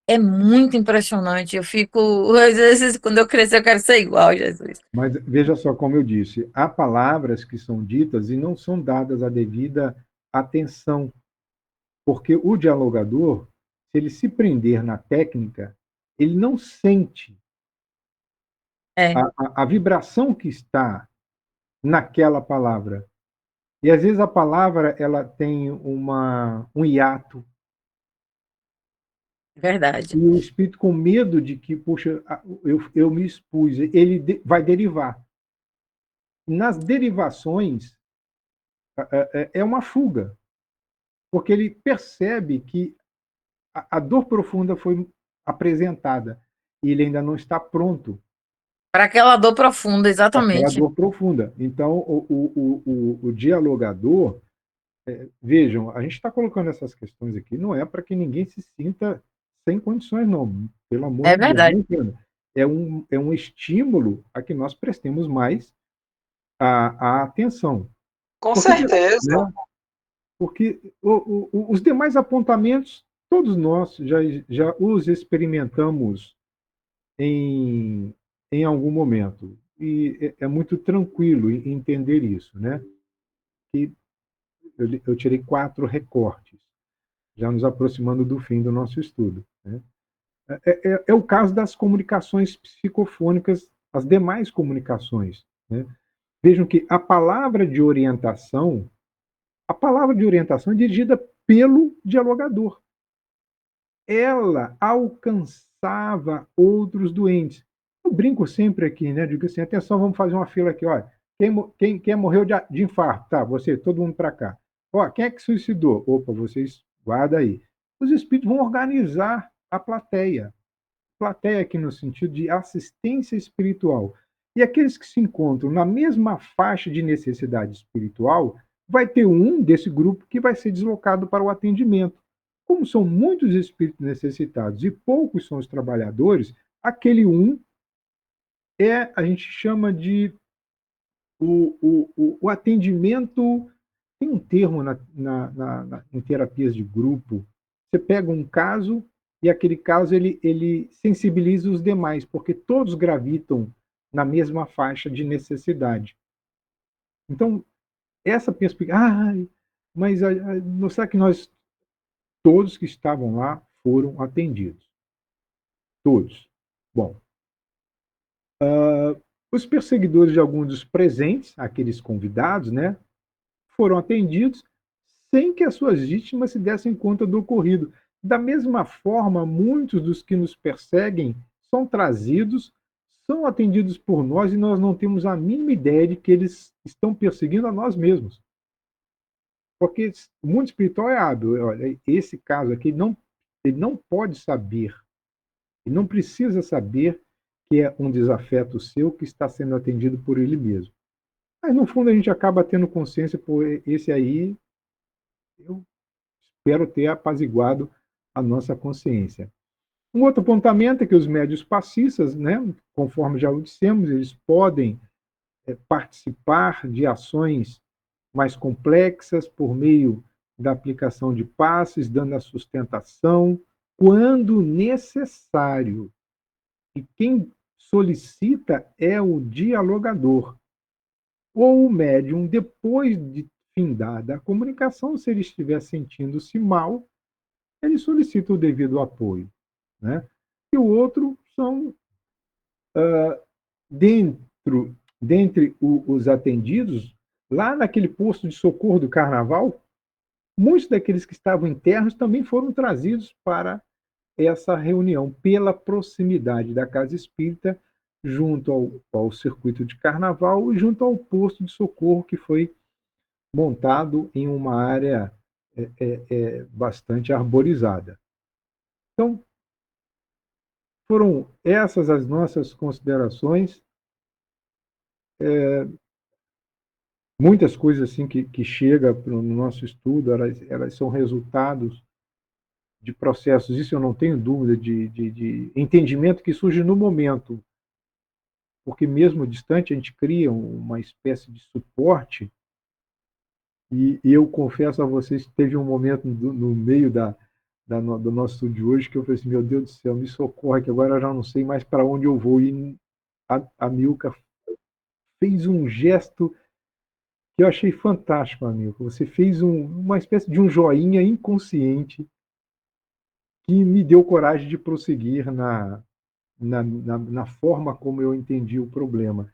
é muito impressionante. Eu fico, às vezes, quando eu crescer, eu quero ser igual, Jesus. Mas veja só, como eu disse, há palavras que são ditas e não são dadas a devida atenção, porque o dialogador, se ele se prender na técnica, ele não sente É, a vibração que está naquela palavra. E às vezes a palavra ela tem um hiato, verdade. e o espírito com medo de que, puxa, eu me expus, ele vai derivar. Nas derivações é uma fuga, porque ele percebe que a dor profunda foi apresentada e ele ainda não está pronto Para aquela dor profunda, para aquela exatamente. dor profunda. Então, o dialogador, vejam, a gente está colocando essas questões aqui, não é para que ninguém se sinta sem condições, não. Pelo amor É de Deus, verdade. não entenda. É um estímulo a que nós prestemos mais a atenção. Com Porque, certeza. né, porque os demais apontamentos, todos nós já os experimentamos em, em algum momento. E é muito tranquilo entender isso, né? Que eu tirei 4 recortes, já nos aproximando do fim do nosso estudo. Né? É o caso das comunicações psicofônicas, as demais comunicações. Né? Vejam que a palavra de orientação é dirigida pelo dialogador. Ela alcançava outros doentes. Eu brinco sempre aqui, né? Digo assim, atenção, vamos fazer uma fila aqui, olha. Quem morreu de infarto? Tá, você, todo mundo para cá. Ó, quem é que suicidou? Opa, vocês guarda aí. Os espíritos vão organizar a plateia. Plateia aqui no sentido de assistência espiritual. E aqueles que se encontram na mesma faixa de necessidade espiritual, vai ter um desse grupo que vai ser deslocado para o atendimento. Como são muitos espíritos necessitados e poucos são os trabalhadores, aquele um a gente chama de o atendimento. Tem um termo em terapias de grupo. Você pega um caso e aquele caso ele sensibiliza os demais, porque todos gravitam na mesma faixa de necessidade. Então, essa perspectiva. Mas será que todos que estavam lá foram atendidos? Todos. Bom, os perseguidores de alguns dos presentes, aqueles convidados, né, foram atendidos sem que as suas vítimas se dessem conta do ocorrido. Da mesma forma, muitos dos que nos perseguem são trazidos, são atendidos por nós e nós não temos a mínima ideia de que eles estão perseguindo a nós mesmos. Porque o mundo espiritual é hábil. Olha, esse caso aqui, ele não pode saber, ele não precisa saber que é um desafeto seu que está sendo atendido por ele mesmo. Mas, no fundo, a gente acaba tendo consciência, por esse aí, eu espero ter apaziguado a nossa consciência. Um outro apontamento é que os médios passistas, né, conforme já o dissemos, eles podem participar de ações mais complexas por meio da aplicação de passes, dando a sustentação, quando necessário. E quem solicita é o dialogador, ou o médium, depois de findada a comunicação, se ele estiver sentindo-se mal, ele solicita o devido apoio. Né? E o outro são, dentre os atendidos, lá naquele posto de socorro do Carnaval, muitos daqueles que estavam internos também foram trazidos para essa reunião, pela proximidade da Casa Espírita, junto ao circuito de Carnaval e junto ao posto de socorro que foi montado em uma área bastante arborizada. Então, foram essas as nossas considerações. Muitas coisas assim que chegam no nosso estudo, elas são resultados de processos, isso eu não tenho dúvida, de entendimento que surge no momento, porque mesmo distante a gente cria uma espécie de suporte, e eu confesso a vocês que teve um momento no meio do nosso estudo de hoje que eu falei assim, meu Deus do céu, me socorre, que agora eu já não sei mais para onde eu vou, e a Milka fez um gesto que eu achei fantástico, Milka. Você fez uma espécie de um joinha inconsciente que me deu coragem de prosseguir na forma como eu entendi o problema.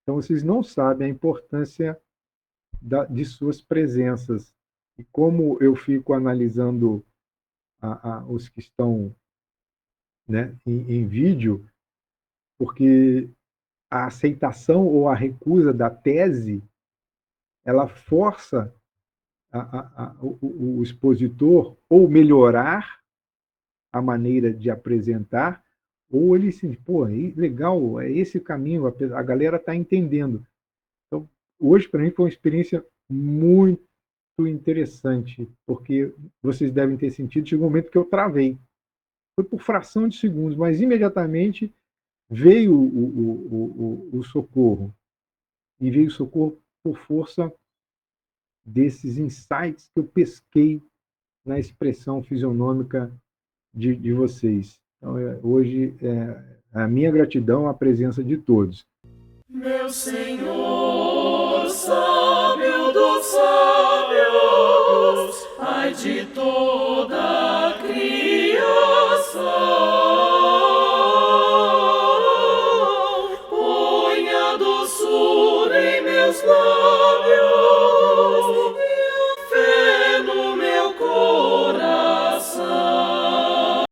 Então, vocês não sabem a importância de suas presenças. E como eu fico analisando os que estão, né, em vídeo, porque a aceitação ou a recusa da tese, ela força o expositor ou melhorar a maneira de apresentar, ou ele assim, pô, legal, é esse o caminho, a galera está entendendo. Então, hoje, para mim, foi uma experiência muito interessante, porque vocês devem ter sentido, chegou um momento que eu travei. Foi por fração de segundos, mas imediatamente veio o socorro. E veio o socorro por força desses insights que eu pesquei na expressão fisionômica de vocês. Então, hoje, a minha gratidão à presença de todos. Meu Senhor, sábio dos sábios, Pai de toda